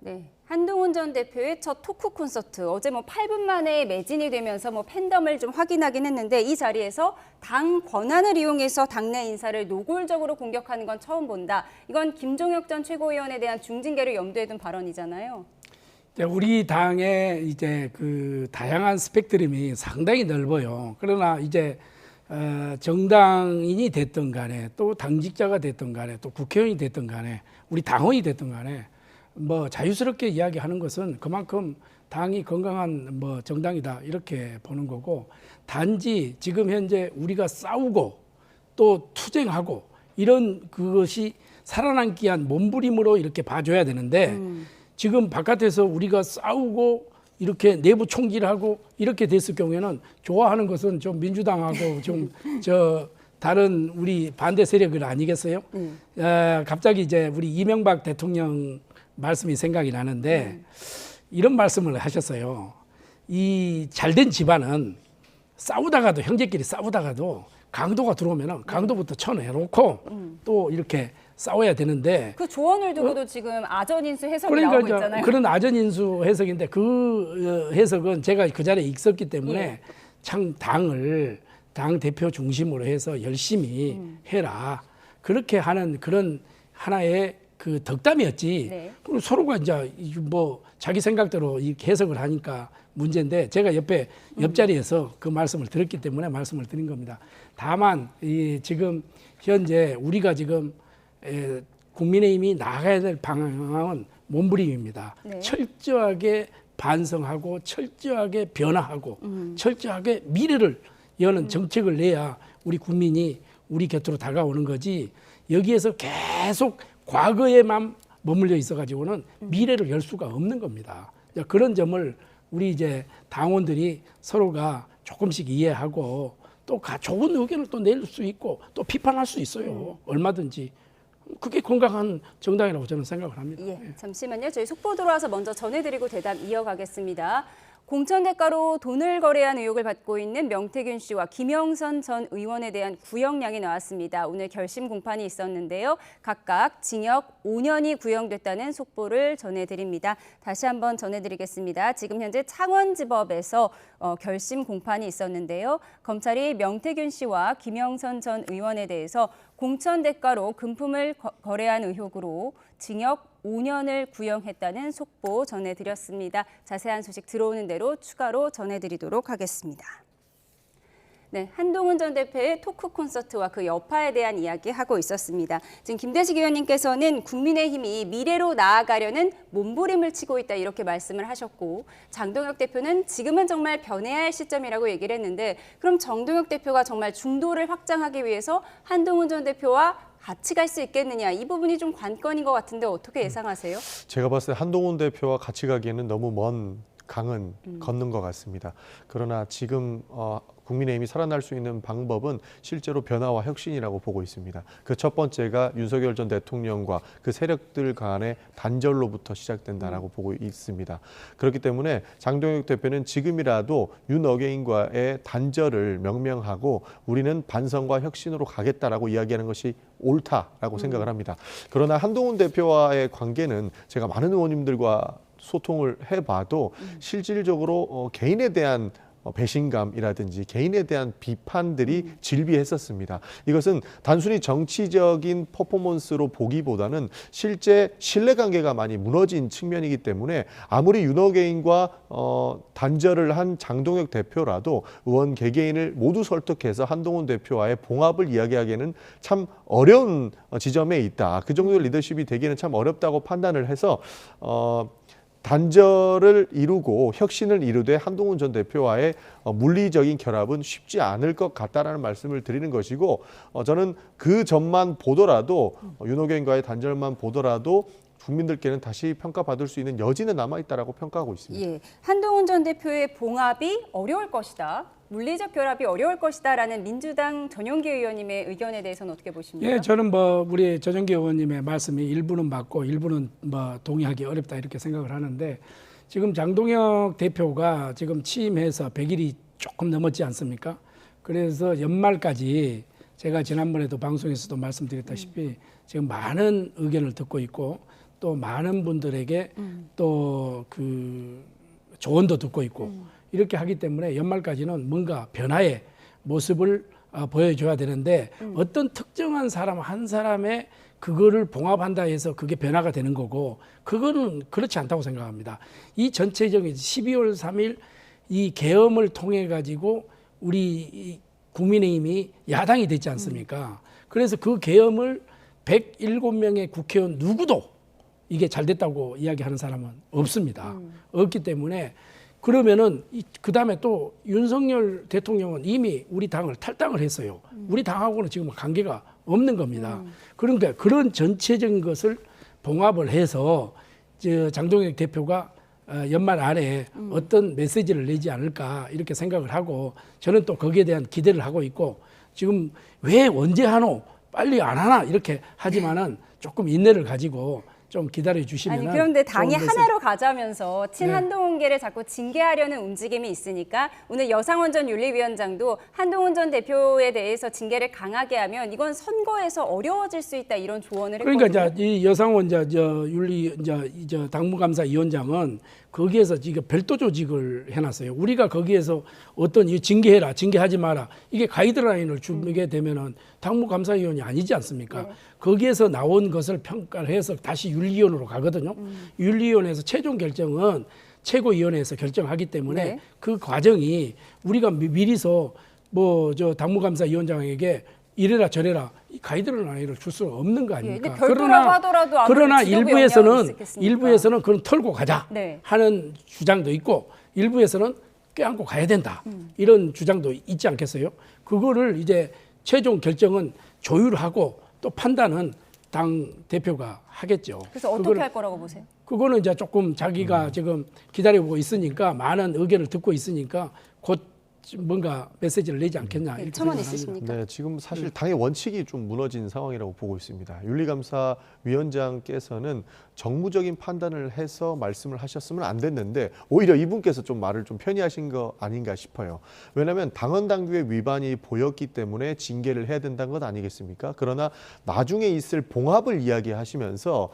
네. 한동훈 전 대표의 첫 토크 콘서트, 어제 8분 만에 매진이 되면서 팬덤을 좀 확인하긴 했는데, 이 자리에서 당 권한을 이용해서 당내 인사를 노골적으로 공격하는 건 처음 본다. 이건 김종혁 전 최고위원에 대한 중징계를 염두에 둔 발언이잖아요. 우리 당의 이제 그 다양한 스펙트럼이 상당히 넓어요. 그러나 이제 정당인이 됐든 간에, 또 당직자가 됐든 간에, 또 국회의원이 됐든 간에, 우리 당원이 됐든 간에 뭐 자유스럽게 이야기하는 것은 그만큼 당이 건강한 뭐 정당이다, 이렇게 보는 거고, 단지 지금 현재 우리가 싸우고 또 투쟁하고 이런 그것이 살아남기 위한 몸부림으로 이렇게 봐줘야 되는데, 지금 바깥에서 우리가 싸우고 이렇게 내부 총질하고 이렇게 됐을 경우에는 좋아하는 것은 좀 민주당하고 좀 다른 우리 반대 세력을 아니겠어요? 갑자기 이제 우리 이명박 대통령 말씀이 생각이 나는데, 이런 말씀을 하셨어요. 이 잘된 집안은 싸우다가도, 형제끼리 싸우다가도 강도가 들어오면 강도부터 쳐내놓고 또 이렇게 싸워야 되는데, 그 조언을 두고도 지금 아전인수 해석이 그러니까 나오고 있잖아요. 그런 아전인수 해석인데, 그 해석은 제가 그 자리에 있었기 때문에 참 당 대표 중심으로 해서 열심히 해라, 그렇게 하는 그런 하나의 그 덕담이었지. 그리고 서로가 이제 뭐 자기 생각대로 이렇게 해석을 하니까 문제인데, 제가 옆자리에서 그 말씀을 들었기 때문에 말씀을 드린 겁니다. 다만 지금 현재 우리가 지금 국민의힘이 나가야 될 방향은 몸부림입니다. 철저하게 반성하고 철저하게 변화하고 철저하게 미래를 여는 정책을 내야 우리 국민이 우리 곁으로 다가오는 거지, 여기에서 계속 과거에만 머물러 있어가지고는 미래를 열 수가 없는 겁니다. 그런 점을 우리 이제 당원들이 서로가 조금씩 이해하고 또 좋은 의견을 또 낼 수 있고 또 비판할 수 있어요. 얼마든지. 그게 건강한 정당이라고 저는 생각을 합니다. 예, 잠시만요. 저희 속보 들어와서 먼저 전해드리고 대담 이어가겠습니다. 공천 대가로 돈을 거래한 의혹을 받고 있는 명태균 씨와 김영선 전 의원에 대한 구형량이 나왔습니다. 오늘 결심 공판이 있었는데요. 각각 징역 5년이 구형됐다는 속보를 전해드립니다. 다시 한번 전해드리겠습니다. 지금 현재 창원지법에서 결심 공판이 있었는데요. 검찰이 명태균 씨와 김영선 전 의원에 대해서 공천 대가로 금품을 거래한 의혹으로 징역 5년을 구형했다는 속보 전해드렸습니다. 자세한 소식 들어오는 대로 추가로 전해드리도록 하겠습니다. 네, 한동훈 전 대표의 토크 콘서트와 그 여파에 대한 이야기 하고 있었습니다. 지금 김대식 의원님께서는 국민의힘이 미래로 나아가려는 몸부림을 치고 있다 이렇게 말씀을 하셨고 장동혁 대표는 지금은 정말 변해야 할 시점이라고 얘기를 했는데 그럼 장동혁 대표가 정말 중도를 확장하기 위해서 한동훈 전 대표와 같이 갈 수 있겠느냐 이 부분이 좀 관건인 것 같은데 어떻게 예상하세요? 제가 봤을 때 한동훈 대표와 같이 가기에는 너무 먼 강은 걷는 것 같습니다. 그러나 지금 국민의힘이 살아날 수 있는 방법은 실제로 변화와 혁신이라고 보고 있습니다. 그 첫 번째가 윤석열 전 대통령과 그 세력들 간의 단절로부터 시작된다라고 보고 있습니다. 그렇기 때문에 장동혁 대표는 지금이라도 윤 어게인과의 단절을 명명하고 우리는 반성과 혁신으로 가겠다라고 이야기하는 것이 옳다라고 생각을 합니다. 그러나 한동훈 대표와의 관계는 제가 많은 의원님들과 소통을 해봐도 실질적으로 개인에 대한 배신감이라든지 개인에 대한 비판들이 질비했었습니다. 이것은 단순히 정치적인 퍼포먼스로 보기보다는 실제 신뢰관계가 많이 무너진 측면이기 때문에 아무리 윤어게인과 단절을 한 장동혁 대표라도 의원 개개인을 모두 설득해서 한동훈 대표와의 봉합을 이야기하기에는 참 어려운 지점에 있다. 그 정도의 리더십이 되기는 참 어렵다고 판단을 해서 단절을 이루고 혁신을 이루되 한동훈 전 대표와의 물리적인 결합은 쉽지 않을 것 같다라는 말씀을 드리는 것이고 저는 그 점만 보더라도 윤호경과의 단절만 보더라도 국민들께는 다시 평가받을 수 있는 여지는 남아있다라고 평가하고 있습니다. 예, 한동훈 전 대표의 봉합이 어려울 것이다. 물리적 결합이 어려울 것이다라는 민주당 전용기 의원님의 의견에 대해서는 어떻게 보십니까? 예, 저는 우리 전용기 의원님의 말씀이 일부는 맞고 일부는 동의하기 어렵다 이렇게 생각을 하는데 지금 장동혁 대표가 지금 취임해서 100일이 조금 넘었지 않습니까? 그래서 연말까지 제가 지난번에도 방송에서도 말씀드렸다시피 지금 많은 의견을 듣고 있고 또 많은 분들에게 또 그 조언도 듣고 있고 이렇게 하기 때문에 연말까지는 뭔가 변화의 모습을 보여줘야 되는데 어떤 특정한 사람 한 사람의 그거를 봉합한다 해서 그게 변화가 되는 거고 그거는 그렇지 않다고 생각합니다. 이 전체적인 12월 3일 이 계엄을 통해 가지고 우리 국민의힘이 야당이 됐지 않습니까? 그래서 그 계엄을 107명의 국회의원 누구도 이게 잘 됐다고 이야기하는 사람은 없습니다. 없기 때문에 그러면은 그 다음에 또 윤석열 대통령은 이미 우리 당을 탈당을 했어요. 우리 당하고는 지금 관계가 없는 겁니다. 그러니까 그런 전체적인 것을 봉합을 해서 장동혁 대표가 연말 안에 어떤 메시지를 내지 않을까 이렇게 생각을 하고 저는 또 거기에 대한 기대를 하고 있고 지금 왜 언제 하노 빨리 안 하나 이렇게 하지만은 조금 인내를 가지고 좀 기다려 주시면. 아니 그런데 당이 하나로 가자면서 친한동훈계를 자꾸 징계하려는 움직임이 있으니까 오늘 여상원 전 윤리위원장도 한동훈 전 대표에 대해서 징계를 강하게 하면 이건 선거에서 어려워질 수 있다 이런 조언을 했거든요. 그러니까 이 여상원 당무감사위원장은 거기에서 지금 별도 조직을 해놨어요. 우리가 거기에서 어떤 징계해라, 징계하지 마라 이게 가이드라인을 주게 되면은 당무감사위원이 아니지 않습니까? 네. 거기에서 나온 것을 평가를 해서 다시 윤리위원으로 가거든요. 윤리위원회에서 최종 결정은 최고위원회에서 결정하기 때문에 네. 그 과정이 우리가 미리서 당무감사위원장에게 이래라 저래라 가이드라인을 줄 수는 없는 거 아닙니까? 예, 별도라고 하더라도 그러나 일부에서는 그건 털고 가자 네. 하는 주장도 있고 일부에서는 껴안고 가야 된다 이런 주장도 있지 않겠어요? 그거를 이제 최종 결정은 조율하고 또 판단은 당 대표가 하겠죠. 그래서 어떻게 할 거라고 보세요? 그거는 이제 조금 자기가 지금 기다려보고 있으니까 많은 의견을 듣고 있으니까 곧 뭔가 메시지를 내지 않겠냐 이렇게 첨언 생각합니다. 있으십니까? 네, 지금 사실 당의 원칙이 좀 무너진 상황이라고 보고 있습니다. 윤리감사위원장께서는 정무적인 판단을 해서 말씀을 하셨으면 안 됐는데 오히려 이분께서 좀 말을 좀 편히 하신 거 아닌가 싶어요. 왜냐하면 당헌 당규의 위반이 보였기 때문에 징계를 해야 된다는 것 아니겠습니까? 그러나 나중에 있을 봉합을 이야기하시면서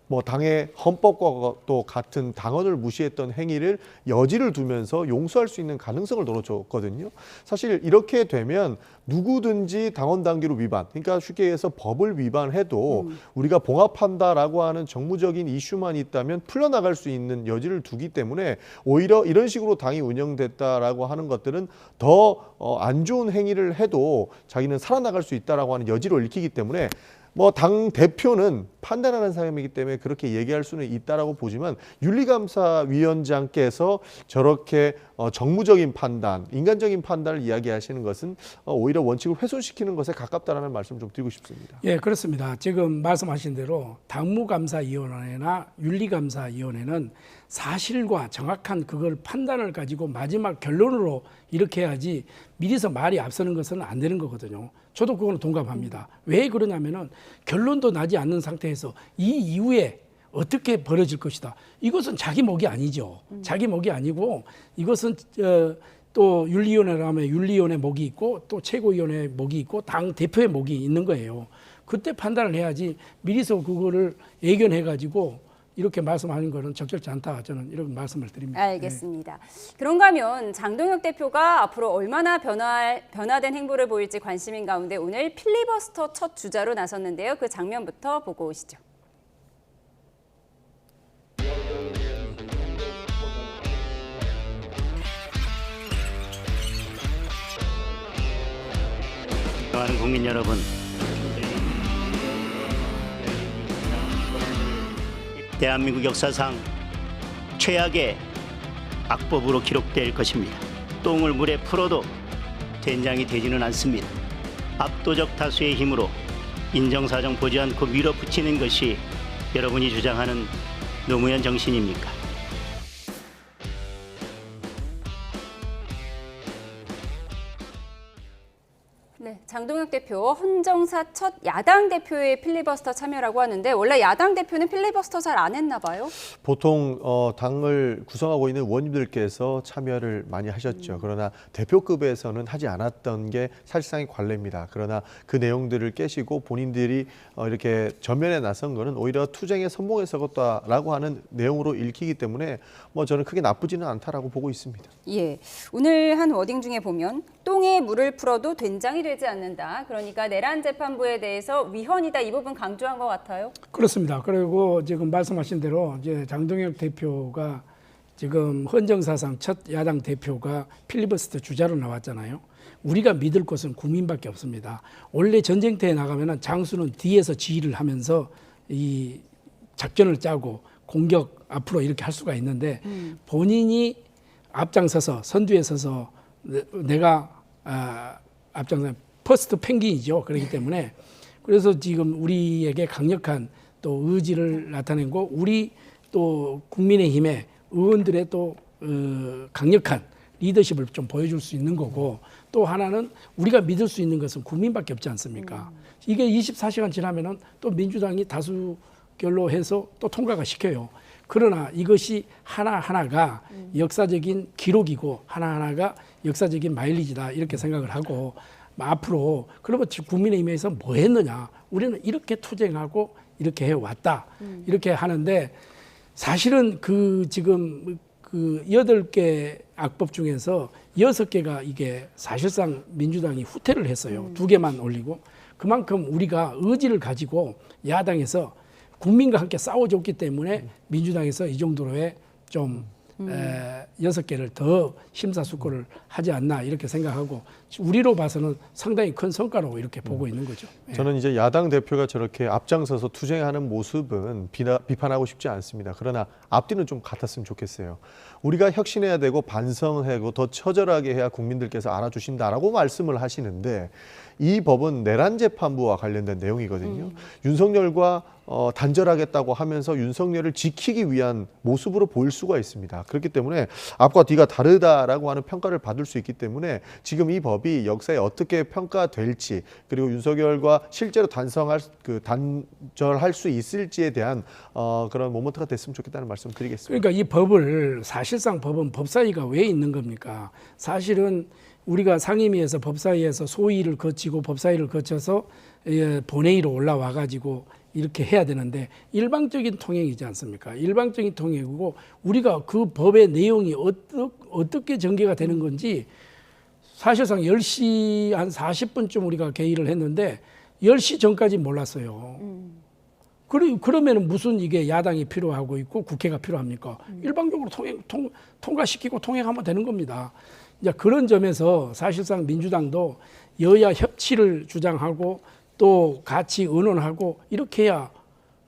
뭐 당의 헌법과 또 같은 당헌을 무시했던 행위를 여지를 두면서 용서할 수 있는 가능성을 넣어줬거든요. 사실 이렇게 되면 누구든지 당헌 당규로 위반, 그러니까 쉽게 얘기해서 법을 위반해도 우리가 봉합한다라고 하는 정무적인 이슈만 있다면 풀려나갈 수 있는 여지를 두기 때문에 오히려 이런 식으로 당이 운영됐다라고 하는 것들은 더 안 좋은 행위를 해도 자기는 살아나갈 수 있다라고 하는 여지로 읽히기 때문에 뭐 당 대표는 판단하는 사람이기 때문에 그렇게 얘기할 수는 있다라고 보지만 윤리감사위원장께서 저렇게 정무적인 판단, 인간적인 판단을 이야기하시는 것은 오히려 원칙을 훼손시키는 것에 가깝다라는 말씀 좀 드리고 싶습니다. 예, 그렇습니다. 지금 말씀하신 대로 당무감사위원회나 윤리감사위원회는 사실과 정확한 그걸 판단을 가지고 마지막 결론으로 이렇게 해야지 미리서 말이 앞서는 것은 안 되는 거거든요. 저도 그거는 동감합니다. 왜 그러냐면은 결론도 나지 않는 상태에서 이 이후에 어떻게 벌어질 것이다. 이것은 자기 목이 아니죠. 자기 목이 아니고 이것은 또 윤리위원회라면 윤리위원회 목이 있고 또 최고위원회 목이 있고 당 대표의 목이 있는 거예요. 그때 판단을 해야지 미리서 그거를 예견해가지고 이렇게 말씀하는 것은 적절치 않다. 저는 이런 말씀을 드립니다. 알겠습니다. 그런가 하면 장동혁 대표가 앞으로 얼마나 변화된 행보를 보일지 관심인 가운데 오늘 필리버스터 첫 주자로 나섰는데요. 그 장면부터 보고 오시죠. 사랑하는 국민 여러분, 대한민국 역사상 최악의 악법으로 기록될 것입니다. 똥을 물에 풀어도 된장이 되지는 않습니다. 압도적 다수의 힘으로 인정사정 보지 않고 밀어붙이는 것이 여러분이 주장하는 노무현 정신입니까? 네, 장동혁 대표 헌정사 첫 야당 대표의 필리버스터 참여라고 하는데 원래 야당 대표는 필리버스터 잘 안 했나 봐요? 보통 당을 구성하고 있는 의원님들께서 참여를 많이 하셨죠. 그러나 대표급에서는 하지 않았던 게 사실상의 관례입니다. 그러나 그 내용들을 깨시고 본인들이 이렇게 전면에 나선 거는 오히려 투쟁에 선봉에 서겠다라고 하는 내용으로 읽히기 때문에 뭐 저는 크게 나쁘지는 않다라고 보고 있습니다. 예, 오늘 한 워딩 중에 보면 똥에 물을 풀어도 된장이 되지 않는다. 그러니까 내란 재판부에 대해서 위헌이다. 이 부분 강조한 것 같아요. 그렇습니다. 그리고 지금 말씀하신 대로 이제 장동혁 대표가 지금 헌정사상 첫 야당 대표가 필리버스터 주자로 나왔잖아요. 우리가 믿을 것은 국민밖에 없습니다. 원래 전쟁터에 나가면은 장수는 뒤에서 지휘를 하면서 이 작전을 짜고 공격 앞으로 이렇게 할 수가 있는데 본인이 앞장서서 선두에 서서 내가 앞장서 퍼스트 펭귄이죠. 그렇기 때문에 그래서 지금 우리에게 강력한 또 의지를 나타낸 거, 우리 또 국민의힘의 의원들의 또 강력한 리더십을 좀 보여줄 수 있는 거고, 또 하나는 우리가 믿을 수 있는 것은 국민밖에 없지 않습니까? 이게 24시간 지나면은 또 민주당이 다수결로 해서 또 통과가 시켜요. 그러나 이것이 하나하나가 역사적인 기록이고 하나하나가 역사적인 마일리지다 이렇게 생각을 하고, 앞으로 그러면 국민의힘에서 뭐 했느냐, 우리는 이렇게 투쟁하고 이렇게 해왔다 이렇게 하는데, 사실은 그 지금 그 8개 악법 중에서 6개가 이게 사실상 민주당이 후퇴를 했어요. 2개만 올리고. 그만큼 우리가 의지를 가지고 야당에서 국민과 함께 싸워줬기 때문에 민주당에서 이 정도로의 좀 6개를 더 심사숙고를 하지 않나 이렇게 생각하고, 우리로 봐서는 상당히 큰 성과로 이렇게 보고 있는 거죠. 저는 이제 야당 대표가 저렇게 앞장서서 투쟁하는 모습은 비판하고 싶지 않습니다. 그러나 앞뒤는 좀 같았으면 좋겠어요. 우리가 혁신해야 되고 반성하고 더 처절하게 해야 국민들께서 알아주신다라고 말씀을 하시는데, 이 법은 내란 재판부와 관련된 내용이거든요. 윤석열과 단절하겠다고 하면서 윤석열을 지키기 위한 모습으로 보일 수가 있습니다. 그렇기 때문에 앞과 뒤가 다르다라고 하는 평가를 받을 수 있기 때문에 지금 이 법이 역사에 어떻게 평가될지 그리고 윤석열과 실제로 단절할 수 있을지에 대한 그런 모먼트가 됐으면 좋겠다는 말씀 드리겠습니다. 그러니까 이 법을 사실상 법은 법사위가 왜 있는 겁니까? 사실은 우리가 상임위에서 법사위에서 소위를 거치고 법사위를 거쳐서 본회의로 올라와 가지고 이렇게 해야 되는데 일방적인 통행이지 않습니까? 일방적인 통행이고 우리가 그 법의 내용이 어떻게 전개가 되는 건지 사실상 10시 한 40분쯤 우리가 개의를 했는데 10시 전까지 몰랐어요. 그러면 무슨 이게 야당이 필요하고 있고 국회가 필요합니까? 일방적으로 통과시키고 통행하면 되는 겁니다. 이제 그런 점에서 사실상 민주당도 여야 협치를 주장하고 또 같이 의논하고 이렇게 해야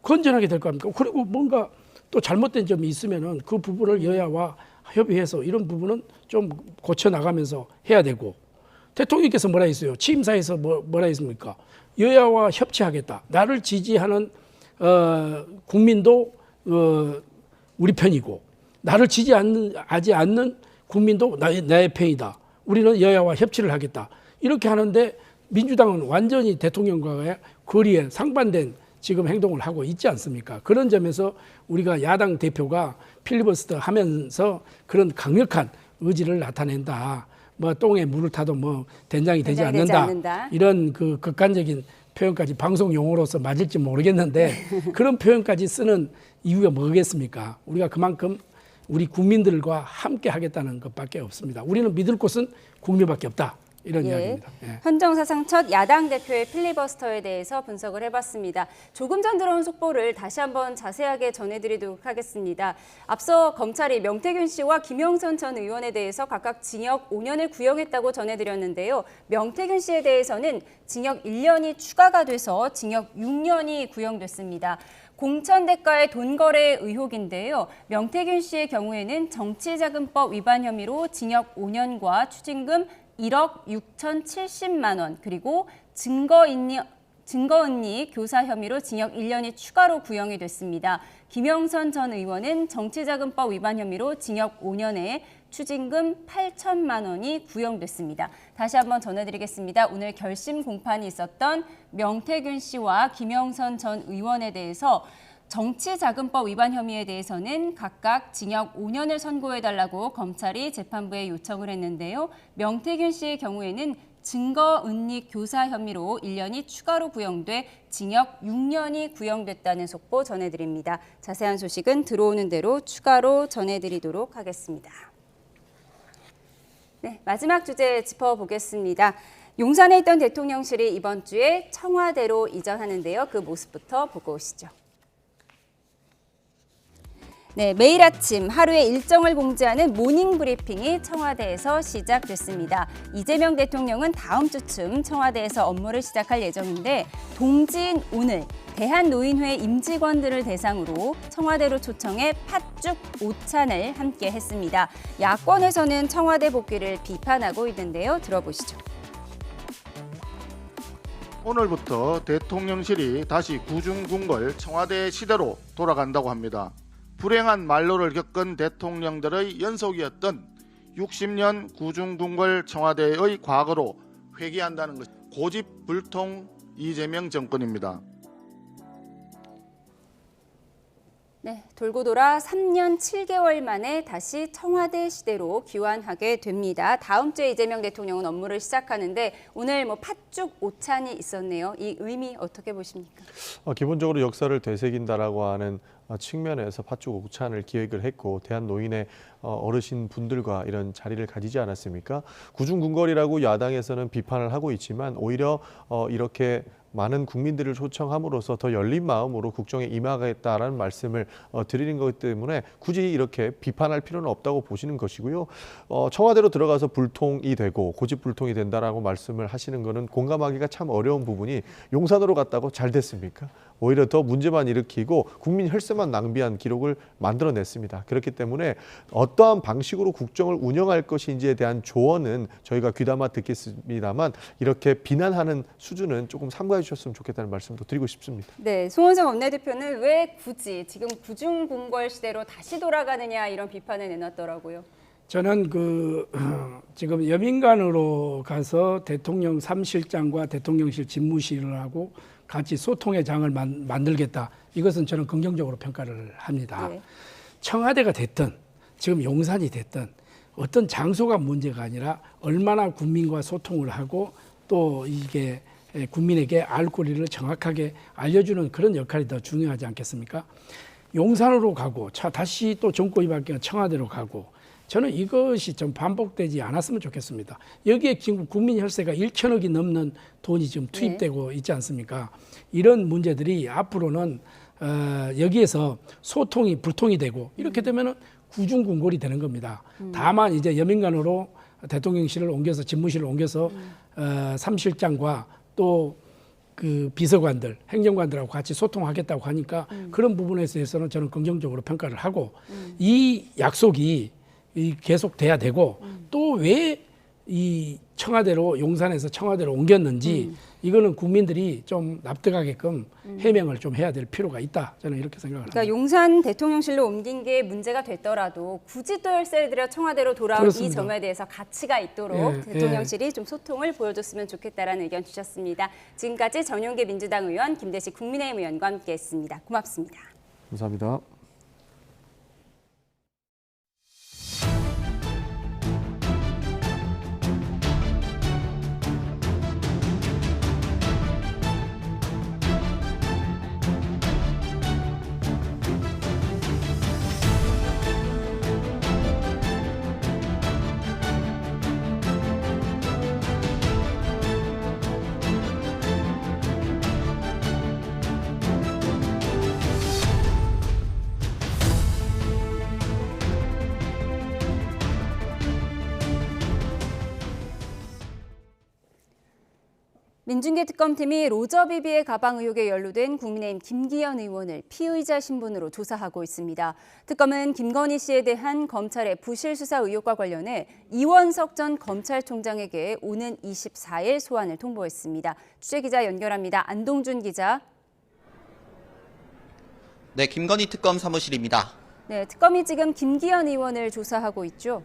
건전하게 될 거 아닙니까? 그리고 뭔가 또 잘못된 점이 있으면은 그 부분을 여야와 협의해서 이런 부분은 좀 고쳐 나가면서 해야 되고 대통령께서 뭐라 했어요? 취임사에서 뭐라 했습니까? 여야와 협치하겠다. 나를 지지하는 국민도 우리 편이고 나를 지지하지 않는 국민도 나의 편이다. 우리는 여야와 협치를 하겠다. 이렇게 하는데 민주당은 완전히 대통령과의 거리에 상반된 지금 행동을 하고 있지 않습니까? 그런 점에서 우리가 야당 대표가 필리버스터 하면서 그런 강력한 의지를 나타낸다. 뭐 똥에 물을 타도 뭐 된장이 되지 않는다. 이런 그 극단적인 표현까지 방송 용어로서 맞을지 모르겠는데 그런 표현까지 쓰는 이유가 뭐겠습니까? 우리가 그만큼 우리 국민들과 함께 하겠다는 것밖에 없습니다. 우리는 믿을 곳은 국민밖에 없다. 이런 이야기입니다. 헌정사상 첫 야당 대표의 필리버스터에 대해서 분석을 해봤습니다. 조금 전 들어온 속보를 다시 한번 자세하게 전해드리도록 하겠습니다. 앞서 검찰이 명태균 씨와 김영선 전 의원에 대해서 각각 징역 5년을 구형했다고 전해드렸는데요. 명태균 씨에 대해서는 징역 1년이 추가가 돼서 징역 6년이 구형됐습니다. 공천 대가의 돈 거래 의혹인데요. 명태균 씨의 경우에는 정치자금법 위반 혐의로 징역 5년과 추징금 1억 6,070만 원 그리고 증거인멸 교사 혐의로 징역 1년이 추가로 구형이 됐습니다. 김영선 전 의원은 정치자금법 위반 혐의로 징역 5년에 추징금 8천만 원이 구형됐습니다. 다시 한번 전해드리겠습니다. 오늘 결심 공판이 있었던 명태균 씨와 김영선 전 의원에 대해서 정치자금법 위반 혐의에 대해서는 각각 징역 5년을 선고해달라고 검찰이 재판부에 요청을 했는데요. 명태균 씨의 경우에는 증거은닉 교사 혐의로 1년이 추가로 구형돼 징역 6년이 구형됐다는 속보 전해드립니다. 자세한 소식은 들어오는 대로 추가로 전해드리도록 하겠습니다. 네, 마지막 주제 짚어보겠습니다. 용산에 있던 대통령실이 이번 주에 청와대로 이전하는데요. 그 모습부터 보고 오시죠. 네, 매일 아침 하루의 일정을 공지하는 모닝 브리핑이 청와대에서 시작됐습니다. 이재명 대통령은 다음 주쯤 청와대에서 업무를 시작할 예정인데 동지인 오늘 대한노인회 임직원들을 대상으로 청와대로 초청해 팥죽 오찬을 함께 했습니다. 야권에서는 청와대 복귀를 비판하고 있는데요. 들어보시죠. 오늘부터 대통령실이 다시 구중궁궐 청와대 시대로 돌아간다고 합니다. 불행한 말로를 겪은 대통령들의 연속이었던 60년 구중궁궐 청와대의 과거로 회귀한다는 것, 고집불통 이재명 정권입니다. 네, 돌고 돌아 3년 7개월 만에 다시 청와대 시대로 귀환하게 됩니다. 다음 주에 이재명 대통령은 업무를 시작하는데 오늘 팥죽 오찬이 있었네요. 이 의미 어떻게 보십니까? 기본적으로 역사를 되새긴다라고 하는 측면에서 팥죽 오찬을 기획을 했고 대한노인의 어르신 분들과 이런 자리를 가지지 않았습니까? 구중궁궐이라고 야당에서는 비판을 하고 있지만 오히려 이렇게 많은 국민들을 초청함으로써 더 열린 마음으로 국정에 임하겠다라는 말씀을 드리는 거기 때문에 굳이 이렇게 비판할 필요는 없다고 보시는 것이고요. 청와대로 들어가서 불통이 되고 고집불통이 된다라고 말씀을 하시는 거는 공감하기가 참 어려운 부분이 용산으로 갔다고 잘 됐습니까? 오히려 더 문제만 일으키고 국민 혈세만 시간만 낭비한 기록을 만들어냈습니다. 그렇기 때문에 어떠한 방식으로 국정을 운영할 것인지에 대한 조언은 저희가 귀담아 듣겠습니다만 이렇게 비난하는 수준은 조금 삼가해 주셨으면 좋겠다는 말씀도 드리고 싶습니다. 네, 송원석 원내대표는 왜 굳이 지금 구중궁궐 시대로 다시 돌아가느냐 이런 비판을 내놨더라고요. 저는 지금 여민관으로 가서 대통령 3실장과 대통령실 집무실을 하고 같이 소통의 장을 만들겠다. 이것은 저는 긍정적으로 평가를 합니다. 네. 청와대가 됐든 지금 용산이 됐든 어떤 장소가 문제가 아니라 얼마나 국민과 소통을 하고 또 이게 국민에게 알 권리를 정확하게 알려주는 그런 역할이 더 중요하지 않겠습니까? 용산으로 가고 다시 또 정권이 바뀌면 청와대로 가고 저는 이것이 좀 반복되지 않았으면 좋겠습니다. 여기에 지금 국민 혈세가 1천억이 넘는 돈이 지금 투입되고 있지 않습니까? 이런 문제들이 앞으로는 여기에서 소통이 불통이 되고 이렇게 되면은 구중궁궐이 되는 겁니다. 다만 이제 여민관으로 대통령실을 옮겨서 집무실을 옮겨서 3실장과 또 그 비서관들, 행정관들하고 같이 소통하겠다고 하니까 그런 부분에 대해서는 저는 긍정적으로 평가를 하고 이 약속이 계속돼야 되고 또 왜 이 청와대로 용산에서 청와대로 옮겼는지 이거는 국민들이 좀 납득하게끔 해명을 좀 해야 될 필요가 있다. 저는 이렇게 생각을 합니다. 그러니까 용산 대통령실로 옮긴 게 문제가 됐더라도 굳이 또 열쇠를 들여 청와대로 돌아온 그렇습니다. 이 점에 대해서 가치가 있도록 대통령실이 좀 소통을 보여줬으면 좋겠다라는 의견 주셨습니다. 지금까지 전용기 민주당 의원, 김대식 국민의힘 의원과 함께했습니다. 고맙습니다. 감사합니다. 민중계 특검팀이 로저 비비의 가방 의혹에 연루된 국민의힘 김기현 의원을 피의자 신분으로 조사하고 있습니다. 특검은 김건희 씨에 대한 검찰의 부실 수사 의혹과 관련해 이원석 전 검찰총장에게 오는 24일 소환을 통보했습니다. 취재기자 연결합니다. 안동준 기자. 네, 김건희 특검 사무실입니다. 네, 특검이 지금 김기현 의원을 조사하고 있죠.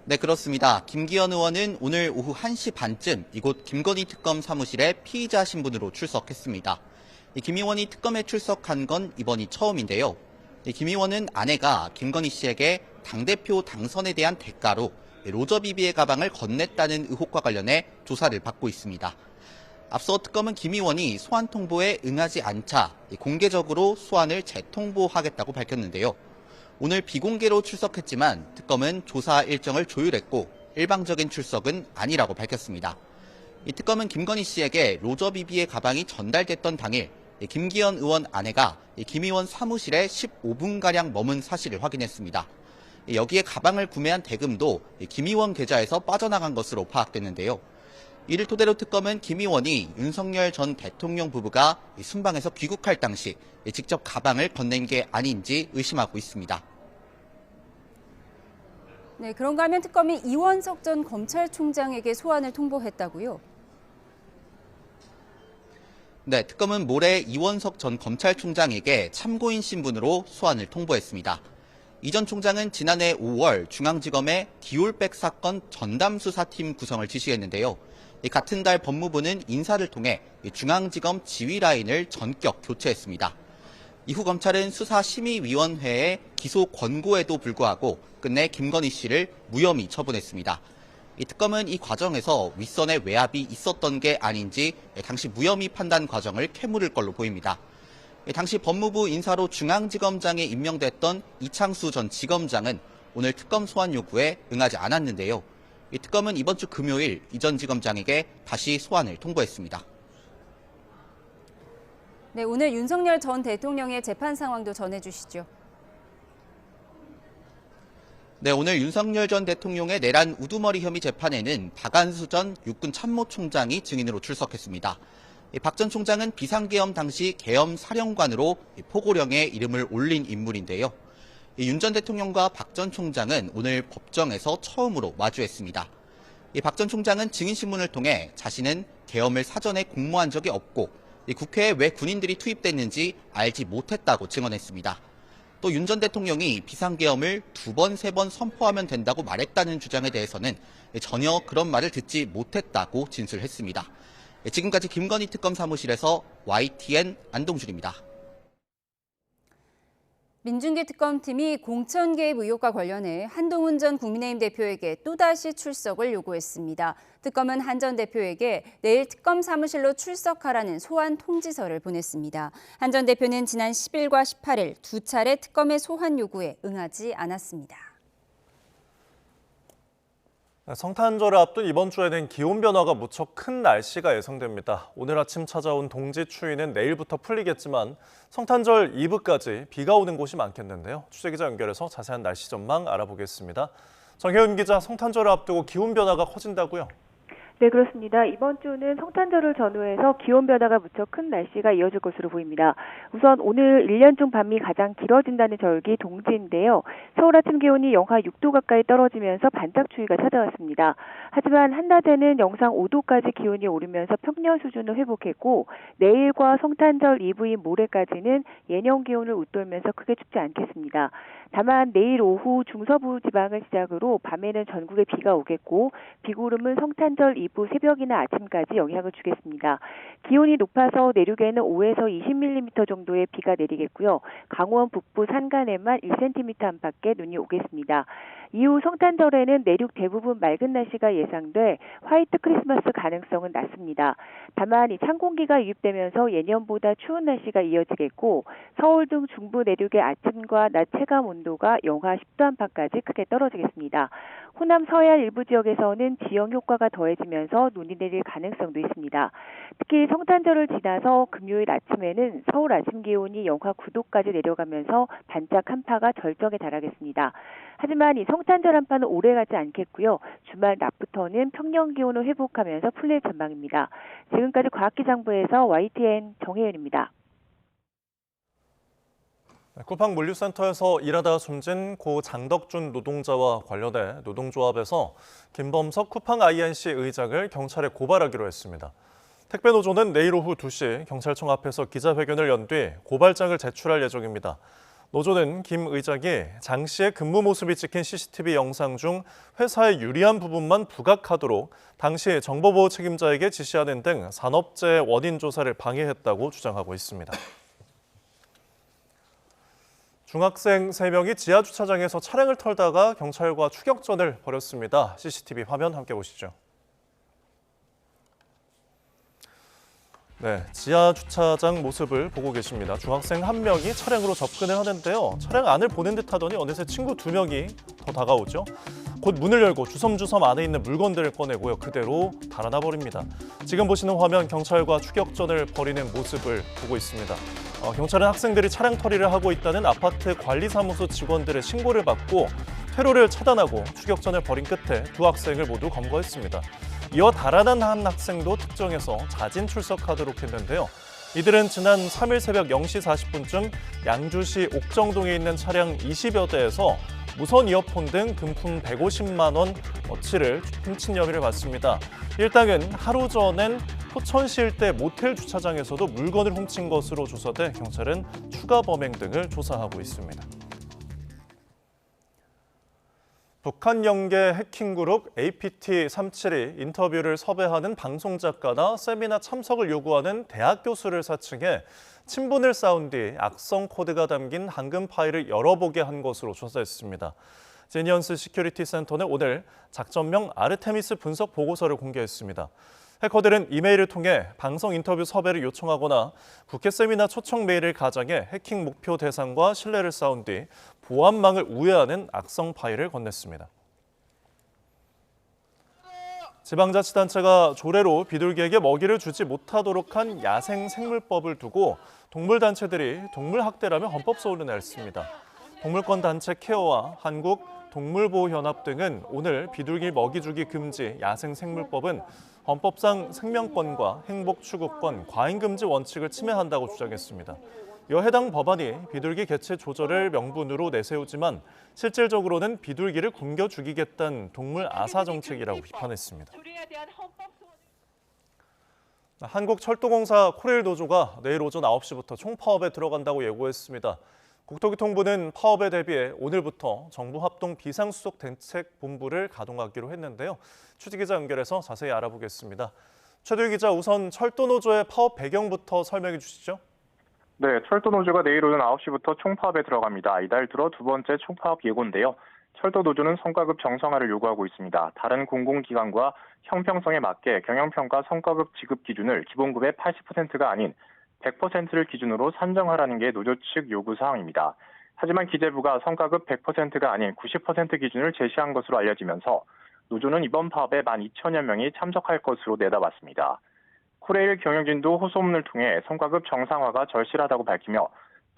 네, 그렇습니다. 김기현 의원은 오늘 오후 1시 반쯤 이곳 김건희 특검 사무실에 피의자 신분으로 출석했습니다. 김 의원이 특검에 출석한 건 이번이 처음인데요. 김 의원은 아내가 김건희 씨에게 당대표 당선에 대한 대가로 로저 비비의 가방을 건넸다는 의혹과 관련해 조사를 받고 있습니다. 앞서 특검은 김 의원이 소환 통보에 응하지 않자 공개적으로 소환을 재통보하겠다고 밝혔는데요. 오늘 비공개로 출석했지만 특검은 조사 일정을 조율했고 일방적인 출석은 아니라고 밝혔습니다. 이 특검은 김건희 씨에게 로저 비비의 가방이 전달됐던 당일 김기현 의원 아내가 김 의원 사무실에 15분가량 머문 사실을 확인했습니다. 여기에 가방을 구매한 대금도 김 의원 계좌에서 빠져나간 것으로 파악됐는데요. 이를 토대로 특검은 김 의원이 윤석열 전 대통령 부부가 순방에서 귀국할 당시 직접 가방을 건넨 게 아닌지 의심하고 있습니다. 네, 그런가 하면 특검이 이원석 전 검찰총장에게 소환을 통보했다고요? 네, 특검은 모레 이원석 전 검찰총장에게 참고인 신분으로 소환을 통보했습니다. 이 전 총장은 지난해 5월 중앙지검의 디올백 사건 전담수사팀 구성을 지시했는데요. 같은 달 법무부는 인사를 통해 중앙지검 지휘 라인을 전격 교체했습니다. 이후 검찰은 수사심의위원회의 기소 권고에도 불구하고 끝내 김건희 씨를 무혐의 처분했습니다. 이 특검은 이 과정에서 윗선의 외압이 있었던 게 아닌지 당시 무혐의 판단 과정을 캐물을 걸로 보입니다. 당시 법무부 인사로 중앙지검장에 임명됐던 이창수 전 지검장은 오늘 특검 소환 요구에 응하지 않았는데요. 이 특검은 이번 주 금요일 이 전 지검장에게 다시 소환을 통보했습니다. 네, 오늘 윤석열 전 대통령의 재판 상황도 전해주시죠. 네, 오늘 윤석열 전 대통령의 내란 우두머리 혐의 재판에는 박안수 전 육군 참모총장이 증인으로 출석했습니다. 박 전 총장은 비상계엄 당시 계엄 사령관으로 포고령에 이름을 올린 인물인데요. 윤 전 대통령과 박 전 총장은 오늘 법정에서 처음으로 마주했습니다. 박 전 총장은 증인신문을 통해 자신은 계엄을 사전에 공모한 적이 없고 국회에 왜 군인들이 투입됐는지 알지 못했다고 증언했습니다. 또 윤 전 대통령이 비상계엄을 2번, 3번 선포하면 된다고 말했다는 주장에 대해서는 전혀 그런 말을 듣지 못했다고 진술했습니다. 지금까지 김건희 특검 사무실에서 YTN 안동준입니다. 민중기 특검팀이 공천 개입 의혹과 관련해 한동훈 전 국민의힘 대표에게 또다시 출석을 요구했습니다. 특검은 한 전 대표에게 내일 특검 사무실로 출석하라는 소환 통지서를 보냈습니다. 한 전 대표는 지난 10일과 18일 두 차례 특검의 소환 요구에 응하지 않았습니다. 성탄절을 앞둔 이번 주에는 기온 변화가 무척 큰 날씨가 예상됩니다. 오늘 아침 찾아온 동지 추위는 내일부터 풀리겠지만 성탄절 이브까지 비가 오는 곳이 많겠는데요. 취재기자 연결해서 자세한 날씨 전망 알아보겠습니다. 정혜은 기자, 성탄절을 앞두고 기온 변화가 커진다고요? 네, 그렇습니다. 이번 주는 성탄절을 전후해서 기온 변화가 무척 큰 날씨가 이어질 것으로 보입니다. 우선 오늘 1년 중 밤이 가장 길어진다는 절기 동지인데요. 서울 아침 기온이 영하 6도 가까이 떨어지면서 반짝 추위가 찾아왔습니다. 하지만 한낮에는 영상 5도까지 기온이 오르면서 평년 수준을 회복했고 내일과 성탄절 이브인 모레까지는 예년 기온을 웃돌면서 크게 춥지 않겠습니다. 다만 내일 오후 중서부 지방을 시작으로 밤에는 전국에 비가 오겠고 비구름은 성탄절 이브 새벽이나 아침까지 영향을 주겠습니다. 기온이 높아서 내륙에는 5에서 20mm 정도의 비가 내리겠고요. 강원 북부 산간에만 1cm 안팎의 눈이 오겠습니다. 이후 성탄절에는 내륙 대부분 맑은 날씨가 예상돼 화이트 크리스마스 가능성은 낮습니다. 다만 이 찬 공기가 유입되면서 예년보다 추운 날씨가 이어지겠고 서울 등 중부 내륙의 아침과 낮 체감 온도가 영하 10도 안팎까지 크게 떨어지겠습니다. 호남 서해안 일부 지역에서는 지형 효과가 더해지면서 눈이 내릴 가능성도 있습니다. 특히 성탄절을 지나서 금요일 아침에는 서울 아침 기온이 영하 9도까지 내려가면서 반짝 한파가 절정에 달하겠습니다. 하지만 이 성탄절 한파는 오래가지 않겠고요. 주말 낮부터는 평년 기온을 회복하면서 풀릴 전망입니다. 지금까지 과학기상부에서 YTN 정혜연입니다. 쿠팡물류센터에서 일하다가 숨진 고 장덕준 노동자와 관련해 노동조합에서 김범석 쿠팡 INC 의장을 경찰에 고발하기로 했습니다. 택배노조는 내일 오후 2시 경찰청 앞에서 기자회견을 연 뒤 고발장을 제출할 예정입니다. 노조는 김 의장이 장 씨의 근무 모습이 찍힌 CCTV 영상 중 회사에 유리한 부분만 부각하도록 당시 정보보호 책임자에게 지시하는 등 산업재해 원인 조사를 방해했다고 주장하고 있습니다. 중학생 3명이 지하주차장에서 차량을 털다가 경찰과 추격전을 벌였습니다. CCTV 화면 함께 보시죠. 네, 지하주차장 모습을 보고 계십니다. 중학생 1명이 차량으로 접근을 하는데요. 차량 안을 보는 듯 하더니 어느새 친구 2명이 더 다가오죠. 곧 문을 열고 주섬주섬 안에 있는 물건들을 꺼내고요. 그대로 달아나 버립니다. 지금 보시는 화면 경찰과 추격전을 벌이는 모습을 보고 있습니다. 경찰은 학생들이 차량 털이를 하고 있다는 아파트 관리사무소 직원들의 신고를 받고 퇴로를 차단하고 추격전을 벌인 끝에 두 학생을 모두 검거했습니다. 이어 달아난 한 학생도 특정해서 자진 출석하도록 했는데요. 이들은 지난 3일 새벽 0시 40분쯤 양주시 옥정동에 있는 차량 20여 대에서 무선 이어폰 등 금품 150만 원어치를 훔친 혐의를 받습니다. 일당은 하루 전엔 포천시 일대 모텔 주차장에서도 물건을 훔친 것으로 조사돼 경찰은 추가 범행 등을 조사하고 있습니다. 북한 연계 해킹 그룹 APT37이 인터뷰를 섭외하는 방송 작가나 세미나 참석을 요구하는 대학 교수를 사칭해 친분을 쌓은 뒤 악성 코드가 담긴 한금 파일을 열어보게 한 것으로 조사했습니다. 제니언스 시큐리티 센터는 오늘 작전명 아르테미스 분석 보고서를 공개했습니다. 해커들은 이메일을 통해 방송 인터뷰 섭외를 요청하거나 국회 세미나 초청 메일을 가장해 해킹 목표 대상과 신뢰를 쌓은 뒤 보안망을 우회하는 악성 파일을 건넸습니다. 지방자치단체가 조례로 비둘기에게 먹이를 주지 못하도록 한 야생생물법을 두고 동물단체들이 동물학대라며 헌법소원을 냈습니다. 동물권 단체 케어와 한국동물보호연합 등은 오늘 비둘기 먹이 주기 금지 야생생물법은 헌법상 생명권과 행복 추구권, 과잉 금지 원칙을 침해한다고 주장했습니다. 이어 해당 법안이 비둘기 개체 조절을 명분으로 내세우지만 실질적으로는 비둘기를 굶겨 죽이겠다는 동물 아사 정책이라고 비판했습니다. 한국철도공사 코레일 노조가 내일 오전 9시부터 총파업에 들어간다고 예고했습니다. 국토교통부는 파업에 대비해 오늘부터 정부합동 비상수속대책본부를 가동하기로 했는데요. 취재기자 연결해서 자세히 알아보겠습니다. 최두희 기자, 우선 철도노조의 파업 배경부터 설명해 주시죠. 네, 철도노조가 내일 오전 9시부터 총파업에 들어갑니다. 이달 들어 두 번째 총파업 예고인데요. 철도노조는 성과급 정상화를 요구하고 있습니다. 다른 공공기관과 형평성에 맞게 경영평가 성과급 지급 기준을 기본급의 80%가 아닌 100%를 기준으로 산정하라는 게 노조 측 요구사항입니다. 하지만 기재부가 성과급 100%가 아닌 90% 기준을 제시한 것으로 알려지면서 노조는 이번 파업에 12,000여 명이 참석할 것으로 내다봤습니다. 코레일 경영진도 호소문을 통해 성과급 정상화가 절실하다고 밝히며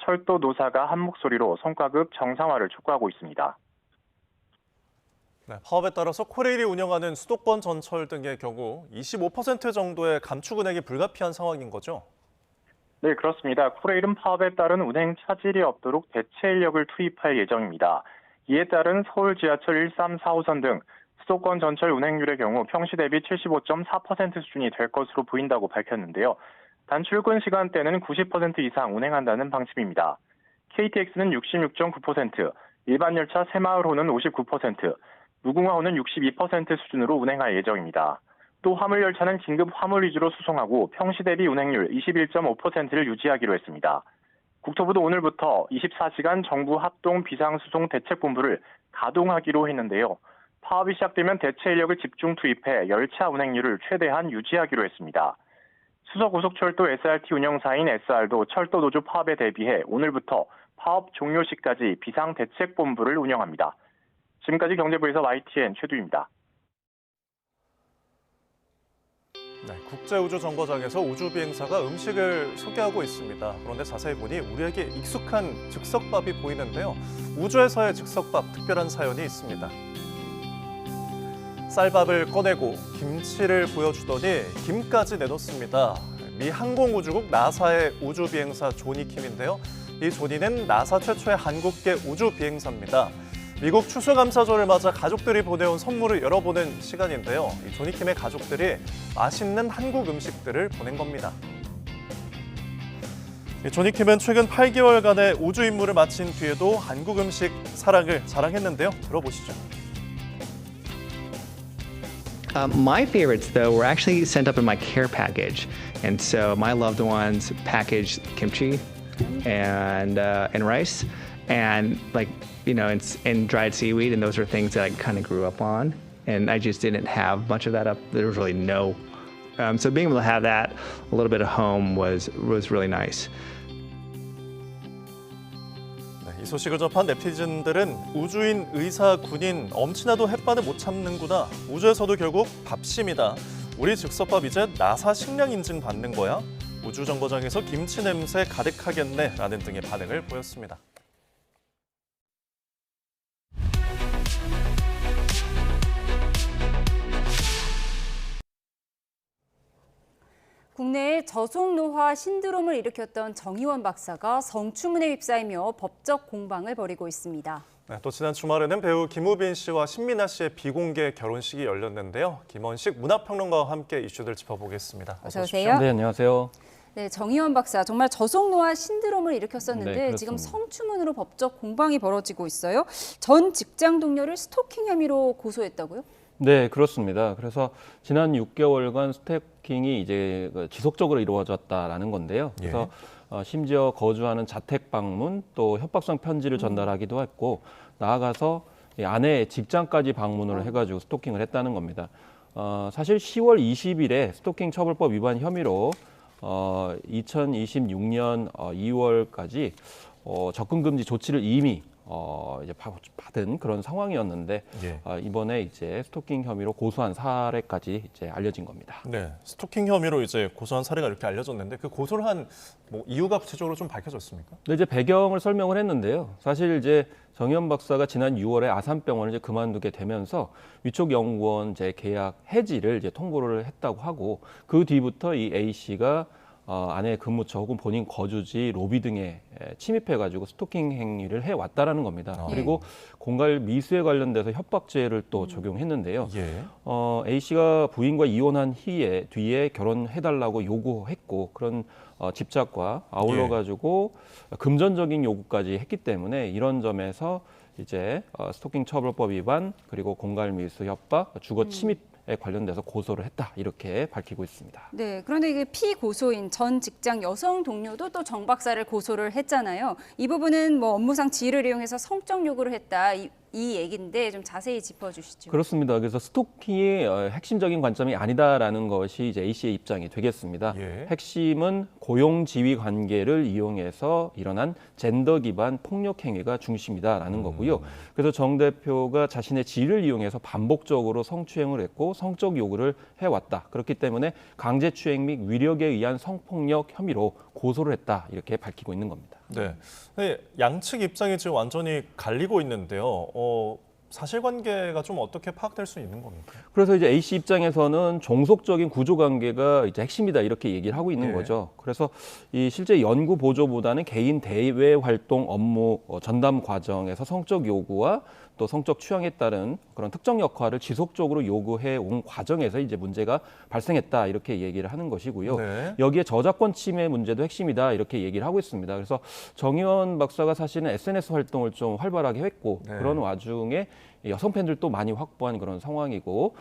철도 노사가 한 목소리로 성과급 정상화를 촉구하고 있습니다. 네, 파업에 따라서 코레일이 운영하는 수도권 전철 등의 경우 25% 정도의 감축은행이 불가피한 상황인 거죠? 네, 그렇습니다. 코레일은 파업에 따른 운행 차질이 없도록 대체 인력을 투입할 예정입니다. 이에 따른 서울 지하철 13, 4호선 등 수도권 전철 운행률의 경우 평시 대비 75.4% 수준이 될 것으로 보인다고 밝혔는데요. 단 출근 시간대는 90% 이상 운행한다는 방침입니다. KTX는 66.9%, 일반 열차 새마을호는 59%, 무궁화호는 62% 수준으로 운행할 예정입니다. 또 화물열차는 긴급 화물 위주로 수송하고 평시 대비 운행률 21.5%를 유지하기로 했습니다. 국토부도 오늘부터 24시간 정부 합동 비상수송 대책본부를 가동하기로 했는데요. 파업이 시작되면 대체 인력을 집중 투입해 열차 운행률을 최대한 유지하기로 했습니다. 수서고속철도 SRT 운영사인 SR도 철도노조 파업에 대비해 오늘부터 파업 종료 시까지 비상대책본부를 운영합니다. 지금까지 경제부에서 YTN 최두입니다. 네, 국제우주정거장에서 우주비행사가 음식을 소개하고 있습니다. 그런데 자세히 보니 우리에게 익숙한 즉석밥이 보이는데요. 우주에서의 즉석밥, 특별한 사연이 있습니다. 쌀밥을 꺼내고 김치를 보여주더니 김까지 내놓습니다. 미 항공우주국 나사의 우주비행사 조니 킴인데요. 이 조니는 나사 최초의 한국계 우주비행사입니다. 미국 추수감사절을 맞아 가족들이 보내온 선물을 열어보는 시간인데요. 이 조니 킴의 가족들이 맛있는 한국 음식들을 보낸 겁니다. 조니 킴은 최근 8개월간의 우주 임무를 마친 뒤에도 한국 음식 사랑을 자랑했는데요. 들어보시죠. My favorites, though, were actually sent up in my care package. And so my loved ones packaged kimchi and rice and and dried seaweed. And those are things that I kind of grew up on. And I just didn't have much of that up. There was really no. So being able to have that a little bit at home was really nice. 이 소식을 접한 네티즌들은 우주인, 의사, 군인 엄친아도 햇반을 못 참는구나. 우주에서도 결국 밥심이다. 우리 즉석밥 이제 나사 식량 인증 받는 거야? 우주정거장에서 김치 냄새 가득하겠네 라는 등의 반응을 보였습니다. 국내에 저속노화 신드롬을 일으켰던 정의원 박사가 성추문에 휩싸이며 법적 공방을 벌이고 있습니다. 네, 또 지난 주말에는 배우 김우빈 씨와 신민아 씨의 비공개 결혼식이 열렸는데요. 김원식 문화평론가와 함께 이슈들 짚어보겠습니다. 어서 오세요. 네, 안녕하세요. 네, 정의원 박사 정말 저속노화 신드롬을 일으켰었는데 네, 지금 성추문으로 법적 공방이 벌어지고 있어요. 전 직장 동료를 스토킹 혐의로 고소했다고요? 네, 그렇습니다. 그래서 지난 6개월간 스토킹이 이제 지속적으로 이루어졌다라는 건데요. 그래서 심지어 거주하는 자택 방문 또 협박성 편지를 전달하기도 했고 나아가서 아내의 직장까지 방문을 해가지고 스토킹을 했다는 겁니다. 사실 10월 20일에 스토킹 처벌법 위반 혐의로 2026년 2월까지 접근 금지 조치를 이미 이제 받은 그런 상황이었는데 예. 이번에 이제 스토킹 혐의로 고소한 사례까지 이제 알려진 겁니다. 네, 스토킹 혐의로 이제 고소한 사례가 이렇게 알려졌는데 그 고소를 한 뭐 이유가 구체적으로 좀 밝혀졌습니까? 네, 이제 배경을 설명을 했는데요. 사실 이제 정의연 박사가 지난 6월에 아산병원을 이제 그만두게 되면서 위촉 연구원 이제 계약 해지를 이제 통보를 했다고 하고 그 뒤부터 이 A 씨가 아내의 근무처 혹은 본인 거주지 로비 등에 침입해가지고 스토킹 행위를 해왔다라는 겁니다. 그리고 공갈 미수에 관련돼서 협박죄를 또 적용했는데요. 예. A 씨가 부인과 이혼한 뒤에 결혼해달라고 요구했고 그런 집착과 아울러 가지고 금전적인 요구까지 했기 때문에 이런 점에서 이제 스토킹 처벌법 위반 그리고 공갈 미수 협박, 주거 침입에 관련돼서 고소를 했다 이렇게 밝히고 있습니다. 네, 그런데 이게 피고소인 전 직장 여성 동료도 또 정 박사를 고소를 했잖아요. 이 부분은 뭐 업무상 지위를 이용해서 성적 요구를 했다 이 얘기인데 좀 자세히 짚어주시죠. 그렇습니다. 그래서 스토킹이 핵심적인 관점이 아니다라는 것이 이제 A 씨의 입장이 되겠습니다. 예. 핵심은 고용 지위 관계를 이용해서 일어난 젠더 기반 폭력 행위가 중심이다라는 거고요. 그래서 정 대표가 자신의 지위를 이용해서 반복적으로 성추행을 했고 성적 요구를 해왔다. 그렇기 때문에 강제추행 및 위력에 의한 성폭력 혐의로 고소를 했다 이렇게 밝히고 있는 겁니다. 네. 네, 양측 입장이 지금 완전히 갈리고 있는데요. 사실관계가 좀 어떻게 파악될 수 있는 겁니까? 그래서 이제 A 씨 입장에서는 종속적인 구조관계가 이제 핵심이다 이렇게 얘기를 하고 있는 거죠. 그래서 이 실제 연구 보조보다는 개인 대외 활동 업무 전담 과정에서 성적 요구와 또 성적 취향에 따른 그런 특정 역할을 지속적으로 요구해 온 과정에서 이제 문제가 발생했다 이렇게 얘기를 하는 것이고요. 네. 여기에 저작권 침해 문제도 핵심이다 이렇게 얘기를 하고 있습니다. 그래서 정의원 박사가 사실은 SNS 활동을 좀 활발하게 했고 네. 그런 와중에 여성 팬들도 많이 확보한 그런 상황이고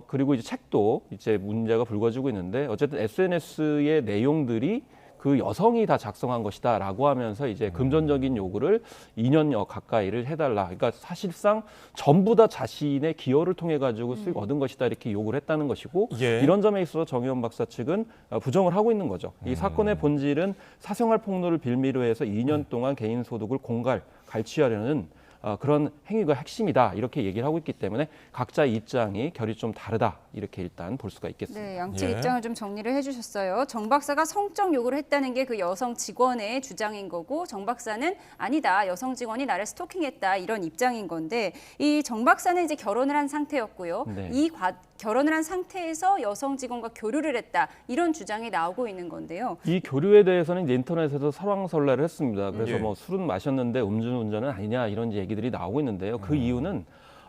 그리고 이제 책도 이제 문제가 불거지고 있는데 어쨌든 SNS의 내용들이 그 여성이 다 작성한 것이다라고 하면서 이제 금전적인 요구를 2년여 가까이를 해달라. 그러니까 사실상 전부 다 자신의 기여를 통해 가지고 수익 얻은 것이다 이렇게 요구를 했다는 것이고 예. 이런 점에 있어서 정의원 박사 측은 부정을 하고 있는 거죠. 이 사건의 본질은 사생활 폭로를 빌미로 해서 2년 동안 개인 소득을 갈취하려는 그런 행위가 핵심이다 이렇게 얘기를 하고 있기 때문에 각자 입장이 결이 좀 다르다 이렇게 일단 볼 수가 있겠습니다. 네, 양측 예. 입장을 좀 정리를 해주셨어요. 정 박사가 성적 요구를 했다는 게 그 여성 직원의 주장인 거고 정 박사는 아니다, 여성 직원이 나를 스토킹했다 이런 입장인 건데 이 정 박사는 이제 결혼을 한 상태였고요. 네. 결혼을 한 상태에서 여성 직원과 교류를 했다 이런 주장이 나오고 있는 건데요. 이 교류에 대해서는 이제 인터넷에서 설왕설래를 했습니다. 그래서 예. 뭐 술은 마셨는데 음주운전은 아니냐 이런 얘기들이 나오고 있는데요. 그 이유는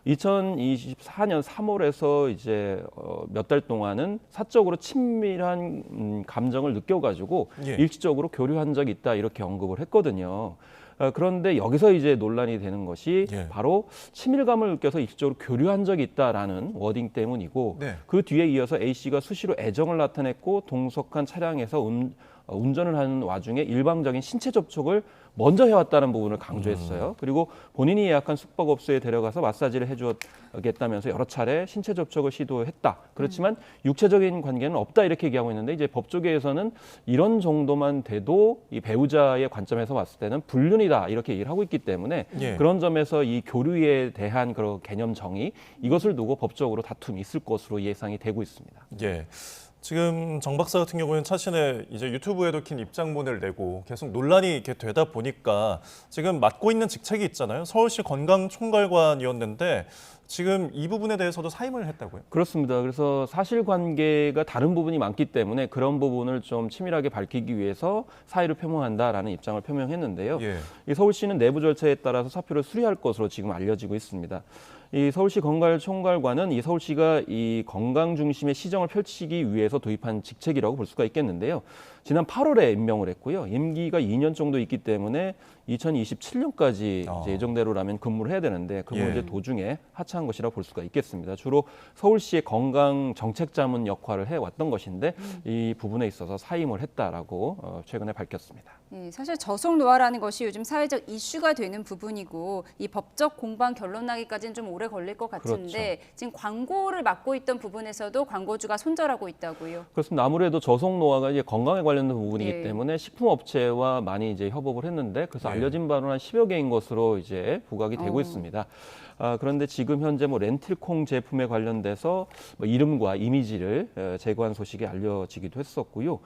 2024년 3월에서 이제 몇 달 동안은 사적으로 친밀한 감정을 느껴가지고 예. 일시적으로 교류한 적이 있다 이렇게 언급을 했거든요. 그런데 여기서 이제 논란이 되는 것이 예. 바로 친밀감을 느껴서 일시적으로 교류한 적이 있다라는 워딩 때문이고 네. 그 뒤에 이어서 A 씨가 수시로 애정을 나타냈고 동석한 차량에서 운전을 하는 와중에 일방적인 신체 접촉을 먼저 해왔다는 부분을 강조했어요. 그리고 본인이 예약한 숙박업소에 데려가서 마사지를 해주겠다면서 여러 차례 신체 접촉을 시도했다. 그렇지만 육체적인 관계는 없다 이렇게 얘기하고 있는데 이제 법조계에서는 이런 정도만 돼도 이 배우자의 관점에서 봤을 때는 불륜이다 이렇게 얘기를 하고 있기 때문에 예. 그런 점에서 이 교류에 대한 그런 개념 정의 이것을 두고 법적으로 다툼이 있을 것으로 예상이 되고 있습니다. 예. 지금 정 박사 같은 경우는 자신의 이제 유튜브에도 긴 입장문을 내고 계속 논란이 이렇게 되다 보니까 지금 맡고 있는 직책이 있잖아요. 서울시 건강총괄관이었는데 지금 이 부분에 대해서도 사임을 했다고요? 그렇습니다. 그래서 사실관계가 다른 부분이 많기 때문에 그런 부분을 좀 치밀하게 밝히기 위해서 사의를 표명한다라는 입장을 표명했는데요. 예. 이 서울시는 내부 절차에 따라서 사표를 수리할 것으로 지금 알려지고 있습니다. 이 서울시 건강총괄관은 이 서울시가 이 건강 중심의 시정을 펼치기 위해서 도입한 직책이라고 볼 수가 있겠는데요. 지난 8월에 임명을 했고요. 임기가 2년 정도 있기 때문에 2027년까지 이제 예정대로라면 근무를 해야 되는데 그 문제 도중에 하차한 것이라고 볼 수가 있겠습니다. 주로 서울시의 건강 정책 자문 역할을 해왔던 것인데 이 부분에 있어서 사임을 했다라고 최근에 밝혔습니다. 예, 사실 저속 노화라는 것이 요즘 사회적 이슈가 되는 부분이고 이 법적 공방 결론 나기까지는 좀 오래 걸릴 것 같은데 그렇죠. 지금 광고를 맡고 있던 부분에서도 광고주가 손절하고 있다고요. 그렇습니다. 아무래도 저속 노화가 이제 건강에 관련된 부분이기 예. 때문에 식품업체와 많이 이제 협업을 했는데 그래서 예. 알려진 바로는 한 10여 개인 것으로 이제 부각이 되고 있습니다. 그런데 지금 현재 뭐 렌틸콩 제품에 관련돼서 뭐 이름과 이미지를 제거한 소식이 알려지기도 했었고요.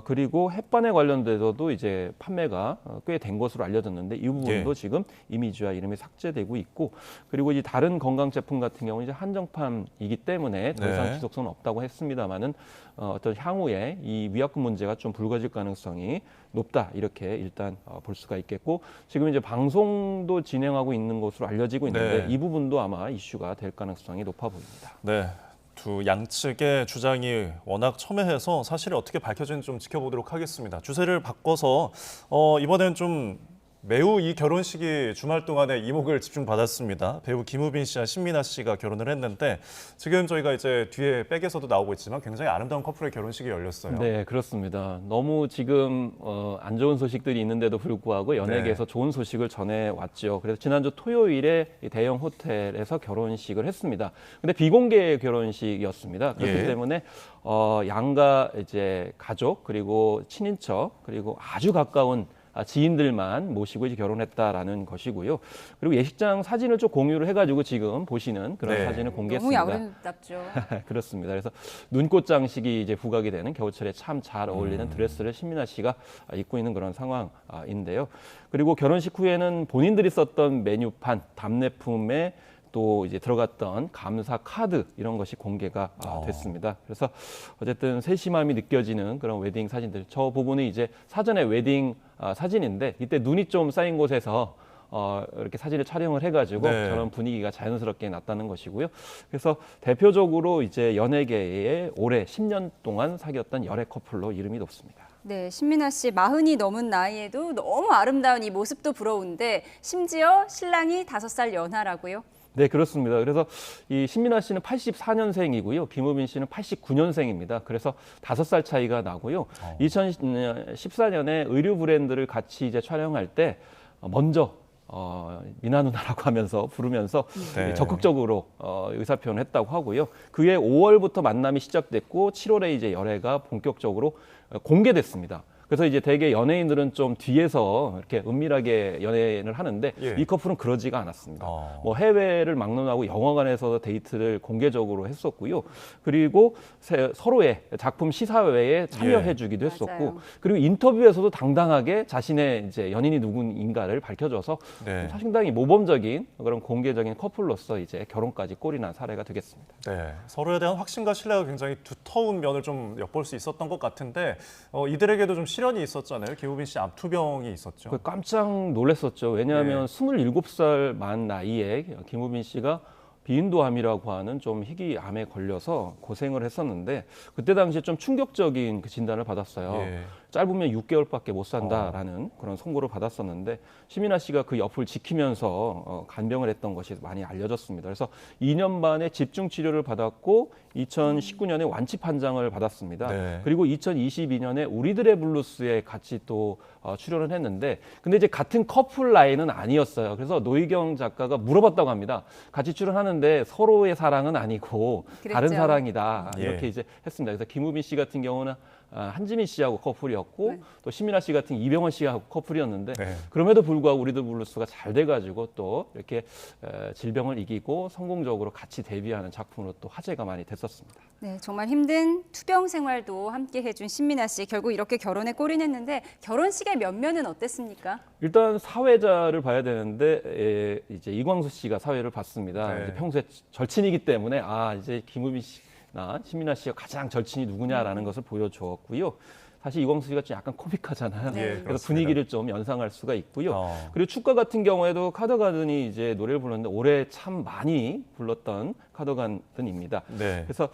그리고 햇반에 관련돼서도 이제 판매가 꽤 된 것으로 알려졌는데 이 부분도 예. 지금 이미지와 이름이 삭제되고 있고 그리고 이제 다른 건강 제품 같은 경우는 이제 한정판이기 때문에 더 이상 네. 지속성은 없다고 했습니다만은 어떤 향후에 이 위약금 문제가 좀 불거질 가능성이 높다 이렇게 일단 볼 수가 있겠고 지금 이제 방송도 진행하고 있는 것으로 알려지고 있는데 네. 이 부분도 아마 이슈가 될 가능성이 높아 보입니다. 네. 두 양측의 주장이 워낙 첨예해서 사실이 어떻게 밝혀지는지 좀 지켜보도록 하겠습니다. 주제를 바꿔서 이번엔 좀 매우 이 결혼식이 주말 동안에 이목을 집중받았습니다. 배우 김우빈 씨와 신민아 씨가 결혼을 했는데 지금 저희가 이제 뒤에 백에서도 나오고 있지만 굉장히 아름다운 커플의 결혼식이 열렸어요. 네, 그렇습니다. 너무 지금 안 좋은 소식들이 있는데도 불구하고 연예계에서 좋은 소식을 전해왔죠. 그래서 지난주 토요일에 이 대형 호텔에서 결혼식을 했습니다. 근데 비공개 결혼식이었습니다. 그렇기 예. 때문에 양가 이제 가족 그리고 친인척 그리고 아주 가까운 지인들만 모시고 이제 결혼했다라는 것이고요. 그리고 예식장 사진을 좀 공유를 해가지고 지금 보시는 그런 네. 사진을 공개했습니다. 너무 아름답죠. 그렇습니다. 그래서 눈꽃 장식이 이제 부각이 되는 겨울철에 참 잘 어울리는 드레스를 신민아 씨가 입고 있는 그런 상황인데요. 그리고 결혼식 후에는 본인들이 썼던 메뉴판, 답례품에 또 이제 들어갔던 감사 카드 이런 것이 공개가 됐습니다. 그래서 어쨌든 세심함이 느껴지는 그런 웨딩 사진들. 저 부분이 이제 사전에 웨딩 사진인데 이때 눈이 좀 쌓인 곳에서 이렇게 사진을 촬영을 해가지고 네. 저런 분위기가 자연스럽게 났다는 것이고요. 그래서 대표적으로 이제 연예계에 올해 10년 동안 사귀었던 열애 커플로 이름이 높습니다. 네, 신민아 씨 40이 넘은 나이에도 너무 아름다운 이 모습도 부러운데 심지어 신랑이 5살 연하라고요? 네, 그렇습니다. 그래서 이 신민아 씨는 84년생이고요. 김우빈 씨는 89년생입니다. 그래서 5살 차이가 나고요. 2014년에 의류 브랜드를 같이 이제 촬영할 때 먼저 미나 누나라고 하면서 부르면서 네. 적극적으로 의사표현을 했다고 하고요. 그해 5월부터 만남이 시작됐고 7월에 이제 열애가 본격적으로 공개됐습니다. 그래서 이제 대개 연예인들은 좀 뒤에서 이렇게 은밀하게 연애를 하는데 예. 이 커플은 그러지가 않았습니다. 뭐 해외를 막론하고 영화관에서 데이트를 공개적으로 했었고요. 그리고 서로의 작품 시사회에 참여해주기도 했었고, 맞아요. 그리고 인터뷰에서도 당당하게 자신의 이제 연인이 누군인가를 밝혀줘서 네. 상당히 모범적인 그런 공개적인 커플로서 이제 결혼까지 꼴이 난 사례가 되겠습니다. 네, 서로에 대한 확신과 신뢰가 굉장히 두터운 면을 좀 엿볼 수 있었던 것 같은데 이들에게도 좀 시련이 있었잖아요. 김우빈 씨 암투병이 있었죠. 깜짝 놀랐었죠. 왜냐하면 27살 만 나이에 김우빈 씨가 비인도암이라고 하는 좀 희귀암에 걸려서 고생을 했었는데 그때 당시에 좀 충격적인 그 진단을 받았어요. 예. 짧으면 6개월밖에 못 산다라는 그런 선고를 받았었는데 신민아 씨가 그 옆을 지키면서 간병을 했던 것이 많이 알려졌습니다. 그래서 2년 반의 집중 치료를 받았고 2019년에 완치 판정을 받았습니다. 네. 그리고 2022년에 우리들의 블루스에 같이 또 출연을 했는데 근데 이제 같은 커플 라인은 아니었어요. 그래서 노희경 작가가 물어봤다고 합니다. 같이 출연하는데 서로의 사랑은 아니고 다른 그랬죠. 사랑이다. 예. 이렇게 이제 했습니다. 그래서 김우빈 씨 같은 경우는 한지민 씨하고 커플이었고 또 신민아 씨 같은 이병헌 씨하고 커플이었는데 네. 그럼에도 불구하고 우리들 블루스가 잘 돼가지고 또 이렇게 질병을 이기고 성공적으로 같이 데뷔하는 작품으로 또 화제가 많이 됐었습니다. 네, 정말 힘든 투병 생활도 함께 해준 신민아 씨. 결국 이렇게 결혼에 꼴이냈는데 결혼식의 면면은 어땠습니까? 일단 사회자를 봐야 되는데 이제 이광수 씨가 사회를 봤습니다. 네. 이제 평소에 절친이기 때문에 이제 김우빈 씨나 신민아 씨가 가장 절친이 누구냐라는 것을 보여주었고요. 사실 이광수 씨가 좀 약간 코믹하잖아요. 네. 그래서 그렇습니다. 분위기를 좀 연상할 수가 있고요. 그리고 축가 같은 경우에도 카더가든이 이제 노래를 불렀는데 올해 참 많이 불렀던 카더가든입니다. 네. 그래서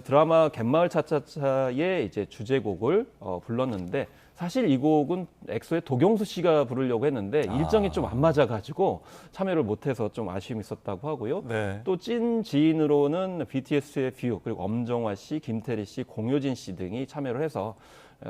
드라마 갯마을 차차차의 이제 주제곡을 불렀는데 사실 이 곡은 엑소의 도경수 씨가 부르려고 했는데 일정이 좀 안 맞아가지고 참여를 못해서 좀 아쉬움이 있었다고 하고요. 네. 또 찐 지인으로는 BTS의 뷰 그리고 엄정화 씨, 김태리 씨, 공효진 씨 등이 참여를 해서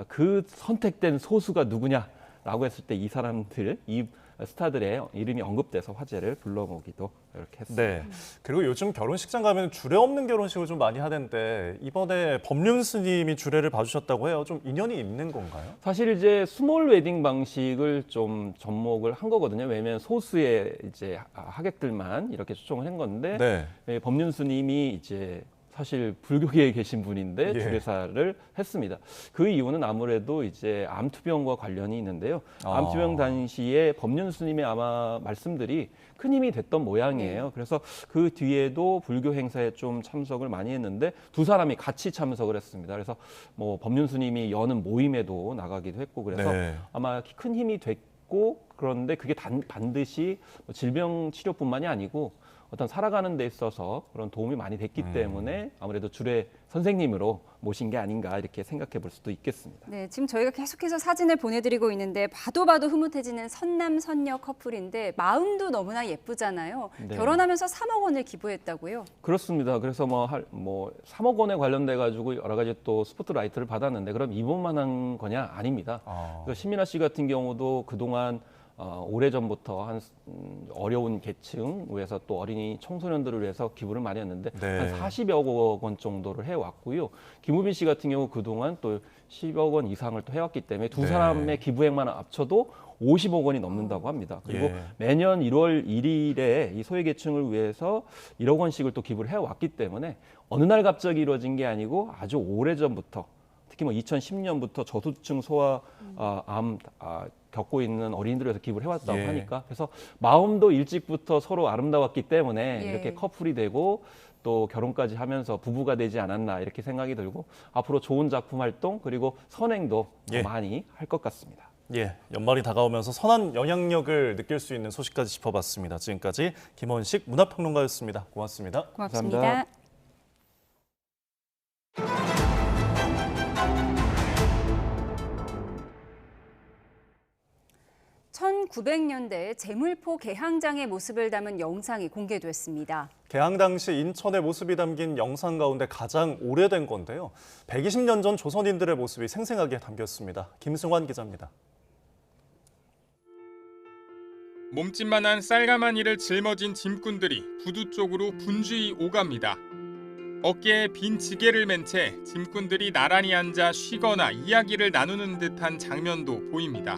그 선택된 소수가 누구냐 라고 했을 때 이 사람들, 이 스타들의 이름이 언급돼서 화제를 불러오기도 이렇게 했습니다. 네. 그리고 요즘 결혼식장 가면 주례 없는 결혼식을 좀 많이 하던데 이번에 법륜 스님이 주례를 봐주셨다고 해요. 좀 인연이 있는 건가요? 사실 이제 스몰 웨딩 방식을 좀 접목을 한 거거든요. 왜냐하면 소수의 이제 하객들만 이렇게 초청을 한 건데 네. 법륜 스님이 이제 사실 불교계에 계신 분인데 예. 주례사를 했습니다. 그 이유는 아무래도 이제 암투병과 관련이 있는데요. 암투병 당시에 법륜 스님의 아마 말씀들이 큰 힘이 됐던 모양이에요. 그래서 그 뒤에도 불교 행사에 좀 참석을 많이 했는데 두 사람이 같이 참석을 했습니다. 그래서 뭐 법륜 스님이 여는 모임에도 나가기도 했고 그래서 네. 아마 큰 힘이 됐고 그런데 그게 반드시 질병 치료뿐만이 아니고 어떤 살아가는 데 있어서 그런 도움이 많이 됐기 때문에 아무래도 주례 선생님으로 모신 게 아닌가 이렇게 생각해 볼 수도 있겠습니다. 네, 지금 저희가 계속해서 사진을 보내드리고 있는데 봐도 흐뭇해지는 선남 선녀 커플인데 마음도 너무나 예쁘잖아요. 네. 결혼하면서 3억 원을 기부했다고요? 그렇습니다. 그래서 뭐 3억 원에 관련돼 가지고 여러 가지 또 스포트라이트를 받았는데 그럼 이번만 한 거냐? 아닙니다. 그래서 신민아 씨 같은 경우도 그동안 오래전부터 한 어려운 계층 위해서 또 어린이 청소년들을 위해서 기부를 많이 했는데 네. 한 40여 원 정도를 해왔고요. 김우빈 씨 같은 경우 그동안 또 10억 원 이상을 또 해왔기 때문에 두 네. 사람의 기부액만 합쳐도 50억 원이 넘는다고 합니다. 그리고 예. 매년 1월 1일에 이 소외계층을 위해서 1억 원씩을 또 기부를 해왔기 때문에 어느 날 갑자기 이루어진 게 아니고 아주 오래전부터 특히 뭐 2010년부터 저소득층 암 겪고 있는 어린이들을 위해서 기부를 해왔다고 예. 하니까 그래서 마음도 일찍부터 서로 아름다웠기 때문에 예. 이렇게 커플이 되고 또 결혼까지 하면서 부부가 되지 않았나 이렇게 생각이 들고 앞으로 좋은 작품 활동 그리고 선행도 더 예. 많이 할 것 같습니다. 예, 연말이 다가오면서 선한 영향력을 느낄 수 있는 소식까지 짚어봤습니다. 지금까지 김원식 문화평론가였습니다. 고맙습니다. 고맙습니다. 감사합니다. 1900년대 제물포 개항장의 모습을 담은 영상이 공개됐습니다. 개항 당시 인천의 모습이 담긴 영상 가운데 가장 오래된 건데요. 120년 전 조선인들의 모습이 생생하게 담겼습니다. 김승환 기자입니다. 몸집만한 쌀가마니를 짊어진 짐꾼들이 부두 쪽으로 분주히 오갑니다. 어깨에 빈 지게를 맨 채 짐꾼들이 나란히 앉아 쉬거나 이야기를 나누는 듯한 장면도 보입니다.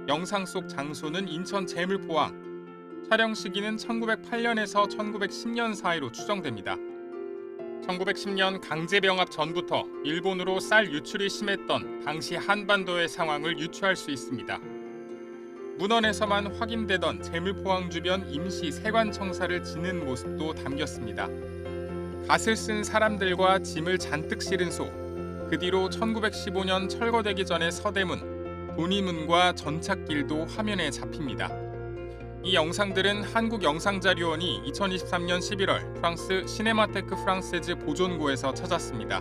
영상 속 장소는 인천 제물포항. 촬영 시기는 1908년에서 1910년 사이로 추정됩니다. 1910년 강제병합 전부터 일본으로 쌀 유출이 심했던 당시 한반도의 상황을 유추할 수 있습니다. 문헌에서만 확인되던 제물포항 주변 임시 세관청사를 지는 모습도 담겼습니다. 갓을 쓴 사람들과 짐을 잔뜩 실은 소, 그 뒤로 1915년 철거되기 전의 서대문, 돈이문과 전찻길도 화면에 잡힙니다. 이 영상들은 한국영상자료원이 2023년 11월 프랑스 시네마테크 프랑세즈 보존고에서 찾았습니다.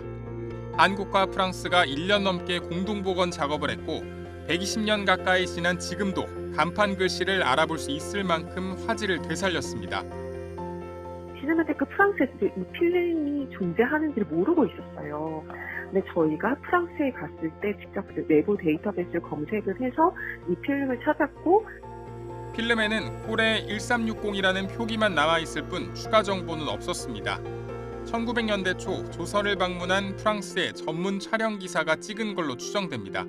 한국과 프랑스가 1년 넘게 공동복원 작업을 했고 120년 가까이 지난 지금도 간판 글씨를 알아볼 수 있을 만큼 화질을 되살렸습니다. 시네마테크 프랑세즈 이 필름이 존재하는지를 모르고 있었어요. 근데 저희가 프랑스에 갔을 때 직접 내부 데이터베이스를 검색을 해서 이 필름을 찾았고 필름에는 꼴에 1360이라는 표기만 남아있을 뿐 추가 정보는 없었습니다. 1900년대 초 조선을 방문한 프랑스의 전문 촬영 기사가 찍은 걸로 추정됩니다.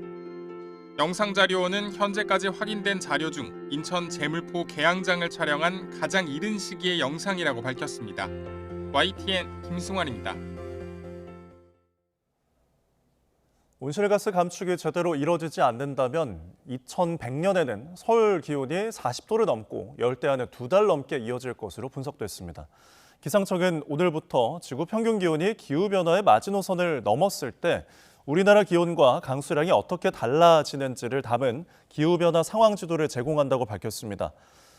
영상자료원은 현재까지 확인된 자료 중 인천 제물포 개항장을 촬영한 가장 이른 시기의 영상이라고 밝혔습니다. YTN 김승환입니다. 온실가스 감축이 제대로 이뤄지지 않는다면 2100년에는 서울 기온이 40도를 넘고 열대 안에 2달 넘게 이어질 것으로 분석됐습니다. 기상청은 오늘부터 지구 평균 기온이 기후변화의 마지노선을 넘었을 때 우리나라 기온과 강수량이 어떻게 달라지는지를 담은 기후변화 상황 지도를 제공한다고 밝혔습니다.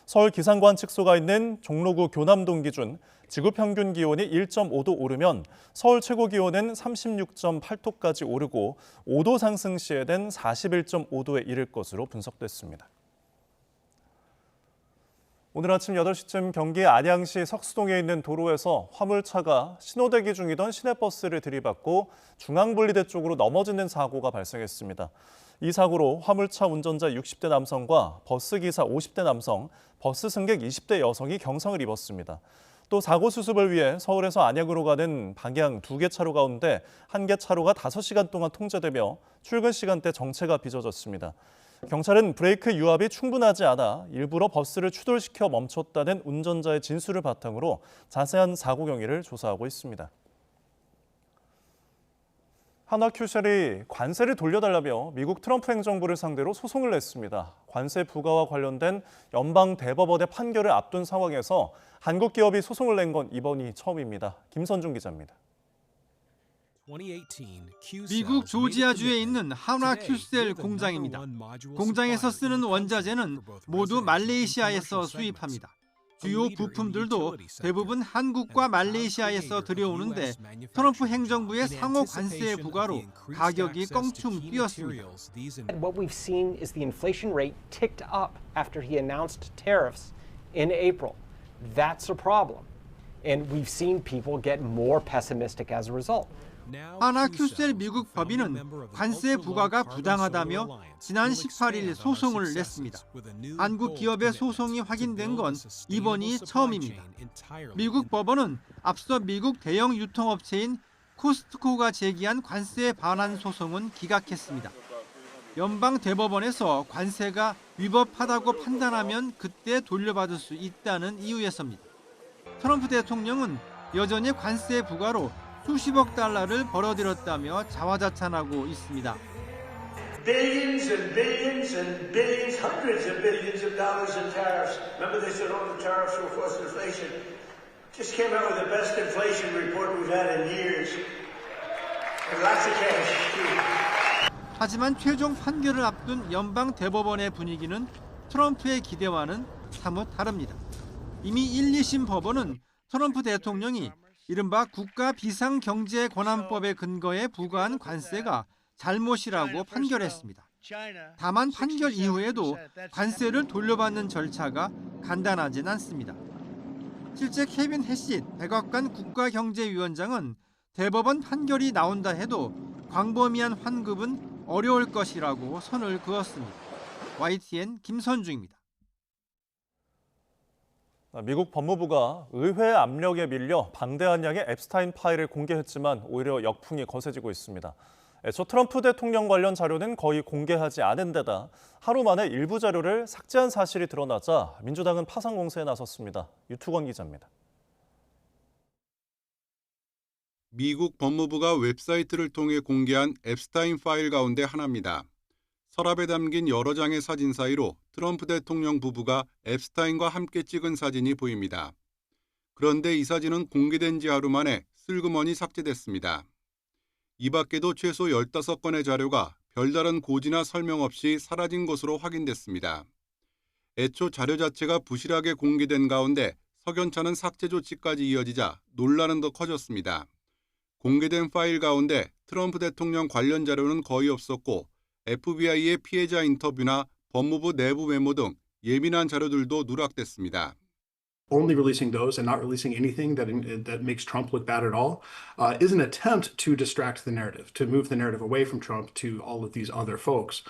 서울 기상관측소가 있는 종로구 교남동 기준 지구 평균 기온이 1.5도 오르면 서울 최고 기온은 36.8도까지 오르고 5도 상승 시에는 41.5도에 이를 것으로 분석됐습니다. 오늘 아침 8시쯤 경기 안양시 석수동에 있는 도로에서 화물차가 신호대기 중이던 시내버스를 들이받고 중앙분리대 쪽으로 넘어지는 사고가 발생했습니다. 이 사고로 화물차 운전자 60대 남성과 버스기사 50대 남성, 버스 승객 20대 여성이 경상을 입었습니다. 또 사고 수습을 위해 서울에서 안양으로 가는 방향 2개 차로 가운데 1개 차로가 5시간 동안 통제되며 출근 시간대 정체가 빚어졌습니다. 경찰은 브레이크 유압이 충분하지 않아 일부러 버스를 추돌시켜 멈췄다는 운전자의 진술을 바탕으로 자세한 사고 경위를 조사하고 있습니다. 한화큐셀이 관세를 돌려달라며 미국 트럼프 행정부를 상대로 소송을 냈습니다. 관세 부과와 관련된 연방 대법원의 판결을 앞둔 상황에서 한국 기업이 소송을 낸 건 이번이 처음입니다. 김선중 기자입니다. 미국 조지아주에 있는 한화큐셀 공장입니다. 공장에서 쓰는 원자재는 모두 말레이시아에서 수입합니다. 주요 부품들도 대부분 한국과 말레이시아에서 들여오는데 트럼프 행정부의 상호 관세 부과로 가격이 껑충 뛰었습니다. What we've seen is the inflation rate ticked up after he announced tariffs in April. That's a problem. And we've seen people get more pessimistic as a result. 한화큐셀 미국 법인은 관세 부과가 부당하다며 지난 18일 소송을 냈습니다. 한국 기업의 소송이 확인된 건 이번이 처음입니다. 미국 법원은 앞서 미국 대형 유통업체인 코스트코가 제기한 관세 반환 소송은 기각했습니다. 연방 대법원에서 관세가 위법하다고 판단하면 그때 돌려받을 수 있다는 이유에서입니다. 트럼프 대통령은 여전히 관세 부과로 수십억 달러를 벌어들였다며 자화자찬하고 있습니다. Billions and billions and billions, hundreds of billions of dollars in tariffs. Remember they said, oh, the tariffs will cause inflation. Just came out with the best inflation report we've had in years. And lots of cash, too. 하지만 최종 판결을 앞둔 연방 대법원의 분위기는 트럼프의 기대와는 사뭇 다릅니다. 이미 1, 2심 법원은 트럼프 대통령이 이른바 국가비상경제권한법에 근거해 부과한 관세가 잘못이라고 판결했습니다. 다만 판결 이후에도 관세를 돌려받는 절차가 간단하진 않습니다. 실제 케빈 해시 백악관 국가경제위원장은 대법원 판결이 나온다 해도 광범위한 환급은 어려울 것이라고 선을 그었습니다. YTN 김선중입니다. 미국 법무부가 의회 압력에 밀려 방대한 양의 앱스타인 파일을 공개했지만 오히려 역풍이 거세지고 있습니다. 애초 트럼프 대통령 관련 자료는 거의 공개하지 않은 데다 하루 만에 일부 자료를 삭제한 사실이 드러나자 민주당은 파상 공세에 나섰습니다. 유투건 기자입니다. 미국 법무부가 웹사이트를 통해 공개한 앱스타인 파일 가운데 하나입니다. 서랍에 담긴 여러 장의 사진 사이로 트럼프 대통령 부부가 앱스타인과 함께 찍은 사진이 보입니다. 그런데 이 사진은 공개된 지 하루 만에 슬그머니 삭제됐습니다. 이 밖에도 최소 15건의 자료가 별다른 고지나 설명 없이 사라진 것으로 확인됐습니다. 애초 자료 자체가 부실하게 공개된 가운데 석연찮은 삭제 조치까지 이어지자 논란은 더 커졌습니다. 공개된 파일 가운데 트럼프 대통령 관련 자료는 거의 없었고 FBI의 피해자 인터뷰나 법무부 내부 메모 등 예민한 자료들도 누락됐습니다. Only releasing those and not releasing anything that makes Trump look bad at all is an attempt to distract the narrative, to move the narrative away from Trump to all of these other folks.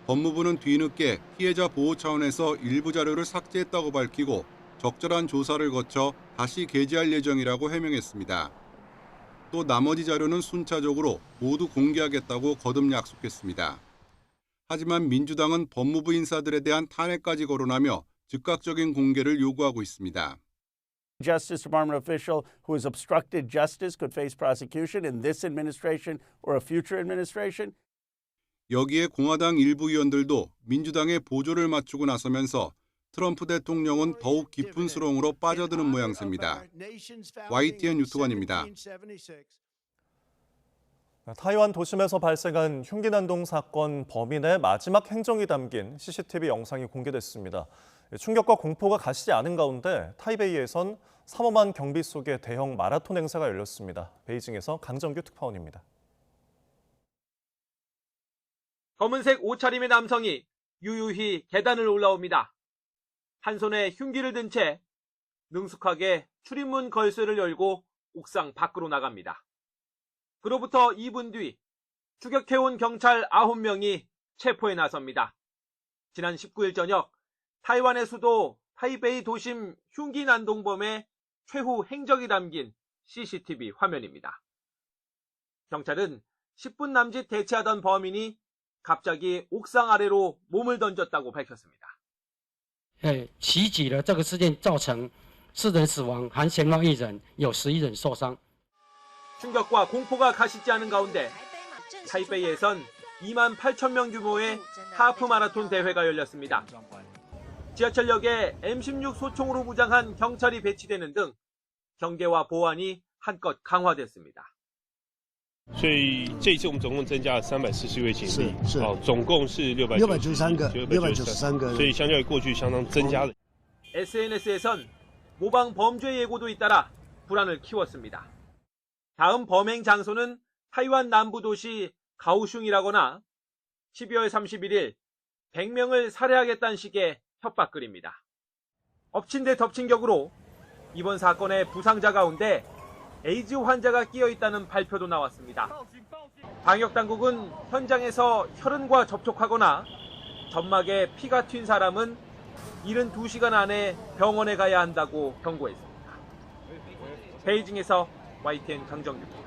법무부는 뒤늦게 피해자 보호 차원에서 일부 자료를 삭제했다고 밝히고 적절한 조사를 거쳐 다시 게재할 예정이라고 해명했습니다. 또 나머지 자료는 순차적으로 모두 공개하겠다고 거듭 약속했습니다. 하지만 민주당은 법무부 인사들에 대한 탄핵까지 거론하며 즉각적인 공개를 요구하고 있습니다. Justice Department official who has obstructed justice could face prosecution in this administration or a future administration. 여기에 공화당 일부 의원들도 민주당의 보조를 맞추고 나서면서 트럼프 대통령은 더욱 깊은 수렁으로 빠져드는 모양새입니다. YTN 유튜버입니다. 타이완 도심에서 발생한 흉기 난동 사건 범인의 마지막 행정이 담긴 CCTV 영상이 공개됐습니다. 충격과 공포가 가시지 않은 가운데 타이베이에선 삼엄한 경비 속에 대형 마라톤 행사가 열렸습니다. 베이징에서 강정규 특파원입니다. 검은색 옷차림의 남성이 유유히 계단을 올라옵니다. 한 손에 흉기를 든 채 능숙하게 출입문 걸쇠를 열고 옥상 밖으로 나갑니다. 그로부터 2분 뒤 추격해온 경찰 9명이 체포에 나섭니다. 지난 19일 저녁 타이완의 수도 타이베이 도심 흉기 난동범의 최후 행적이 담긴 CCTV 화면입니다. 경찰은 10분 남짓 대치하던 범인이 갑자기 옥상 아래로 몸을 던졌다고 밝혔습니다. 袭击了这个事件造成4人死亡，含嫌犯1人，有11人受伤。 충격과 공포가 가시지 않은 가운데 타이베이에선 2만 8천 명 규모의 하프 마라톤 대회가 열렸습니다. 지하철역에 M16 소총으로 무장한 경찰이 배치되는 등 경계와 보안이 한껏 강화됐습니다. 所以这一次我们总共增加了340位警力，总共是693个，所以相较于过去相当增加了。 SNS에선 모방 범죄 예고도 잇따라 불안을 키웠습니다. 다음 범행 장소는 타이완 남부 도시 가오슝이라거나 12월 31일 100명을 살해하겠다는 식의 협박글입니다. 엎친 데 덮친 격으로 이번 사건의 부상자 가운데 에이즈 환자가 끼어 있다는 발표도 나왔습니다. 방역당국은 현장에서 혈흔과 접촉하거나 점막에 피가 튄 사람은 72시간 안에 병원에 가야 한다고 경고했습니다. 베이징에서 YTN 강정규입니다.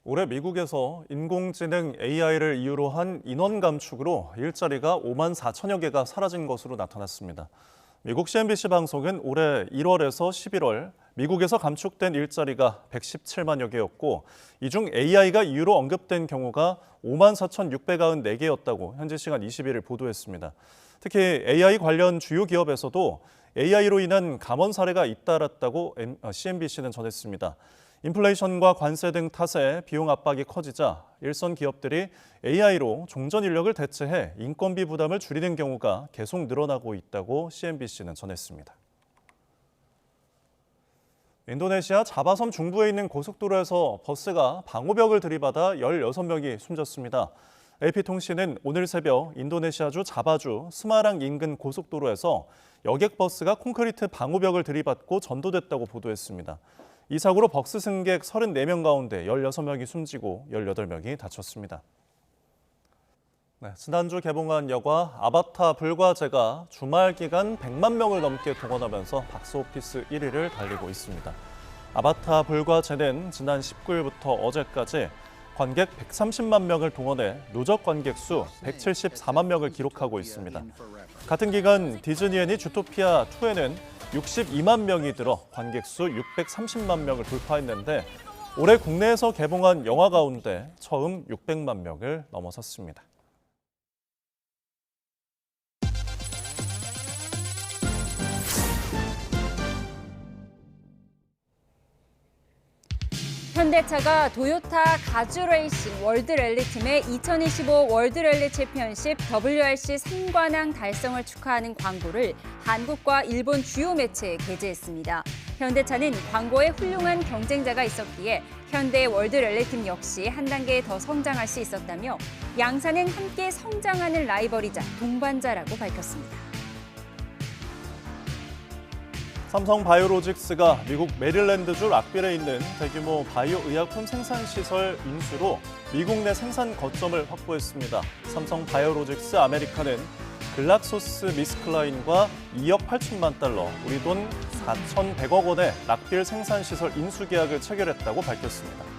올해 미국에서 인공지능 AI를 이유로 한 인원 감축으로 일자리가 5만 4천여 개가 사라진 것으로 나타났습니다. 미국 CNBC 방송은 올해 1월에서 11월 미국에서 감축된 일자리가 117만여 개였고 이 중 AI가 이유로 언급된 경우가 5만 4,694개였다고 현지 시간 20일을 보도했습니다. 특히 AI 관련 주요 기업에서도 AI로 인한 감원 사례가 잇따랐다고 CNBC는 전했습니다. 인플레이션과 관세 등 탓에 비용 압박이 커지자 일선 기업들이 AI로 종전 인력을 대체해 인건비 부담을 줄이는 경우가 계속 늘어나고 있다고 CNBC는 전했습니다. 인도네시아 자바섬 중부에 있는 고속도로에서 버스가 방호벽을 들이받아 16명이 숨졌습니다. AP통신은 오늘 새벽 인도네시아주 자바주 스마랑 인근 고속도로에서 여객버스가 콘크리트 방호벽을 들이받고 전도됐다고 보도했습니다. 이 사고로 버스 승객 34명 가운데 16명이 숨지고 18명이 다쳤습니다. 지난주 개봉한 영화 아바타 불과제가 주말 기간 100만 명을 넘게 동원하면서 박스오피스 1위를 달리고 있습니다. 아바타 불과제는 지난 19일부터 어제까지 관객 130만 명을 동원해 누적 관객 수 174만 명을 기록하고 있습니다. 같은 기간 디즈니애니 주토피아2에는 62만 명이 들어 관객 수 630만 명을 돌파했는데 올해 국내에서 개봉한 영화 가운데 처음 600만 명을 넘어섰습니다. 현대차가 도요타 가주레이싱 월드랠리팀의 2025 월드랠리 챔피언십 WRC 3관왕 달성을 축하하는 광고를 한국과 일본 주요 매체에 게재했습니다. 현대차는 광고에 훌륭한 경쟁자가 있었기에 현대 월드랠리팀 역시 한 단계 더 성장할 수 있었다며 양사는 함께 성장하는 라이벌이자 동반자라고 밝혔습니다. 삼성 바이오로직스가 미국 메릴랜드주 락빌에 있는 대규모 바이오 의약품 생산 시설 인수로 미국 내 생산 거점을 확보했습니다. 삼성 바이오로직스 아메리카는 글락소스 미스클라인과 2억 8천만 달러, 우리 돈 4,100억 원의 락빌 생산 시설 인수 계약을 체결했다고 밝혔습니다.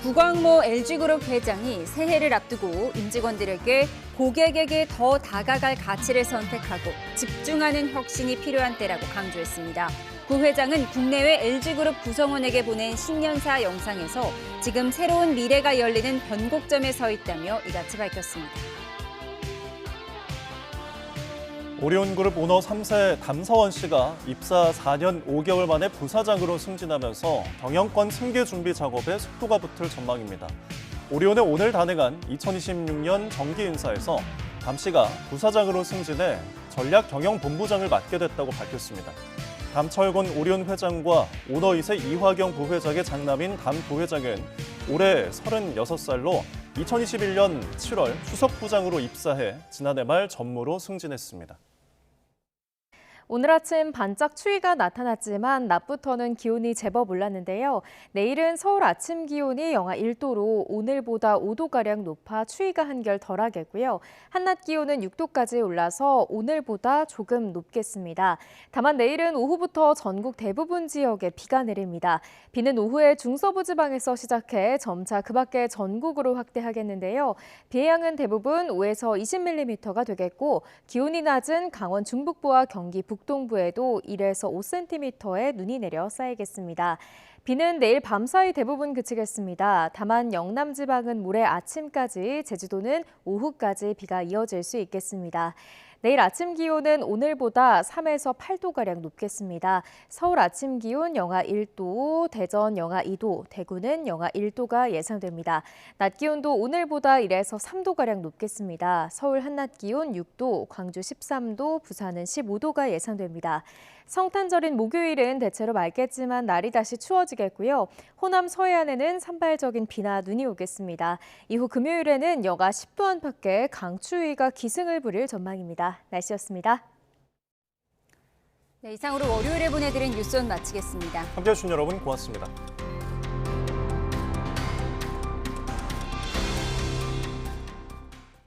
구광모 LG그룹 회장이 새해를 앞두고 임직원들에게 고객에게 더 다가갈 가치를 선택하고 집중하는 혁신이 필요한 때라고 강조했습니다. 구 회장은 국내외 LG그룹 구성원에게 보낸 신년사 영상에서 지금 새로운 미래가 열리는 변곡점에 서 있다며 이같이 밝혔습니다. 오리온그룹 오너 3세 담서원 씨가 입사 4년 5개월 만에 부사장으로 승진하면서 경영권 승계 준비 작업에 속도가 붙을 전망입니다. 오리온의 오늘 단행한 2026년 정기 인사에서 담 씨가 부사장으로 승진해 전략경영본부장을 맡게 됐다고 밝혔습니다. 담철곤 오리온 회장과 오너 2세 이화경 부회장의 장남인 담 부회장은 올해 36살로 2021년 7월 수석부장으로 입사해 지난해 말 전무로 승진했습니다. 오늘 아침 반짝 추위가 나타났지만 낮부터는 기온이 제법 올랐는데요. 내일은 서울 아침 기온이 영하 1도로 오늘보다 5도가량 높아 추위가 한결 덜하겠고요. 한낮 기온은 6도까지 올라서 오늘보다 조금 높겠습니다. 다만 내일은 오후부터 전국 대부분 지역에 비가 내립니다. 비는 오후에 중서부 지방에서 시작해 점차 그 밖에 전국으로 확대하겠는데요. 비의 양은 대부분 5에서 20mm가 되겠고 기온이 낮은 강원 중북부와 경기 북동부에도 1에서 5cm의 눈이 내려 쌓이겠습니다. 비는 내일 밤사이 대부분 그치겠습니다. 다만 영남 지방은 모레 아침까지, 제주도는 오후까지 비가 이어질 수 있겠습니다. 내일 아침 기온은 오늘보다 3에서 8도가량 높겠습니다. 서울 아침 기온 영하 1도, 대전 영하 2도, 대구는 영하 1도가 예상됩니다. 낮 기온도 오늘보다 1에서 3도가량 높겠습니다. 서울 한낮 기온 6도, 광주 13도, 부산은 15도가 예상됩니다. 성탄절인 목요일은 대체로 맑겠지만 날이 다시 추워지겠고요. 호남 서해안에는 산발적인 비나 눈이 오겠습니다. 이후 금요일에는 영하 10도 안팎의 강추위가 기승을 부릴 전망입니다. 날씨였습니다. 네, 이상으로 월요일에 보내드린 뉴스원 마치겠습니다. 함께해 주신 여러분 고맙습니다.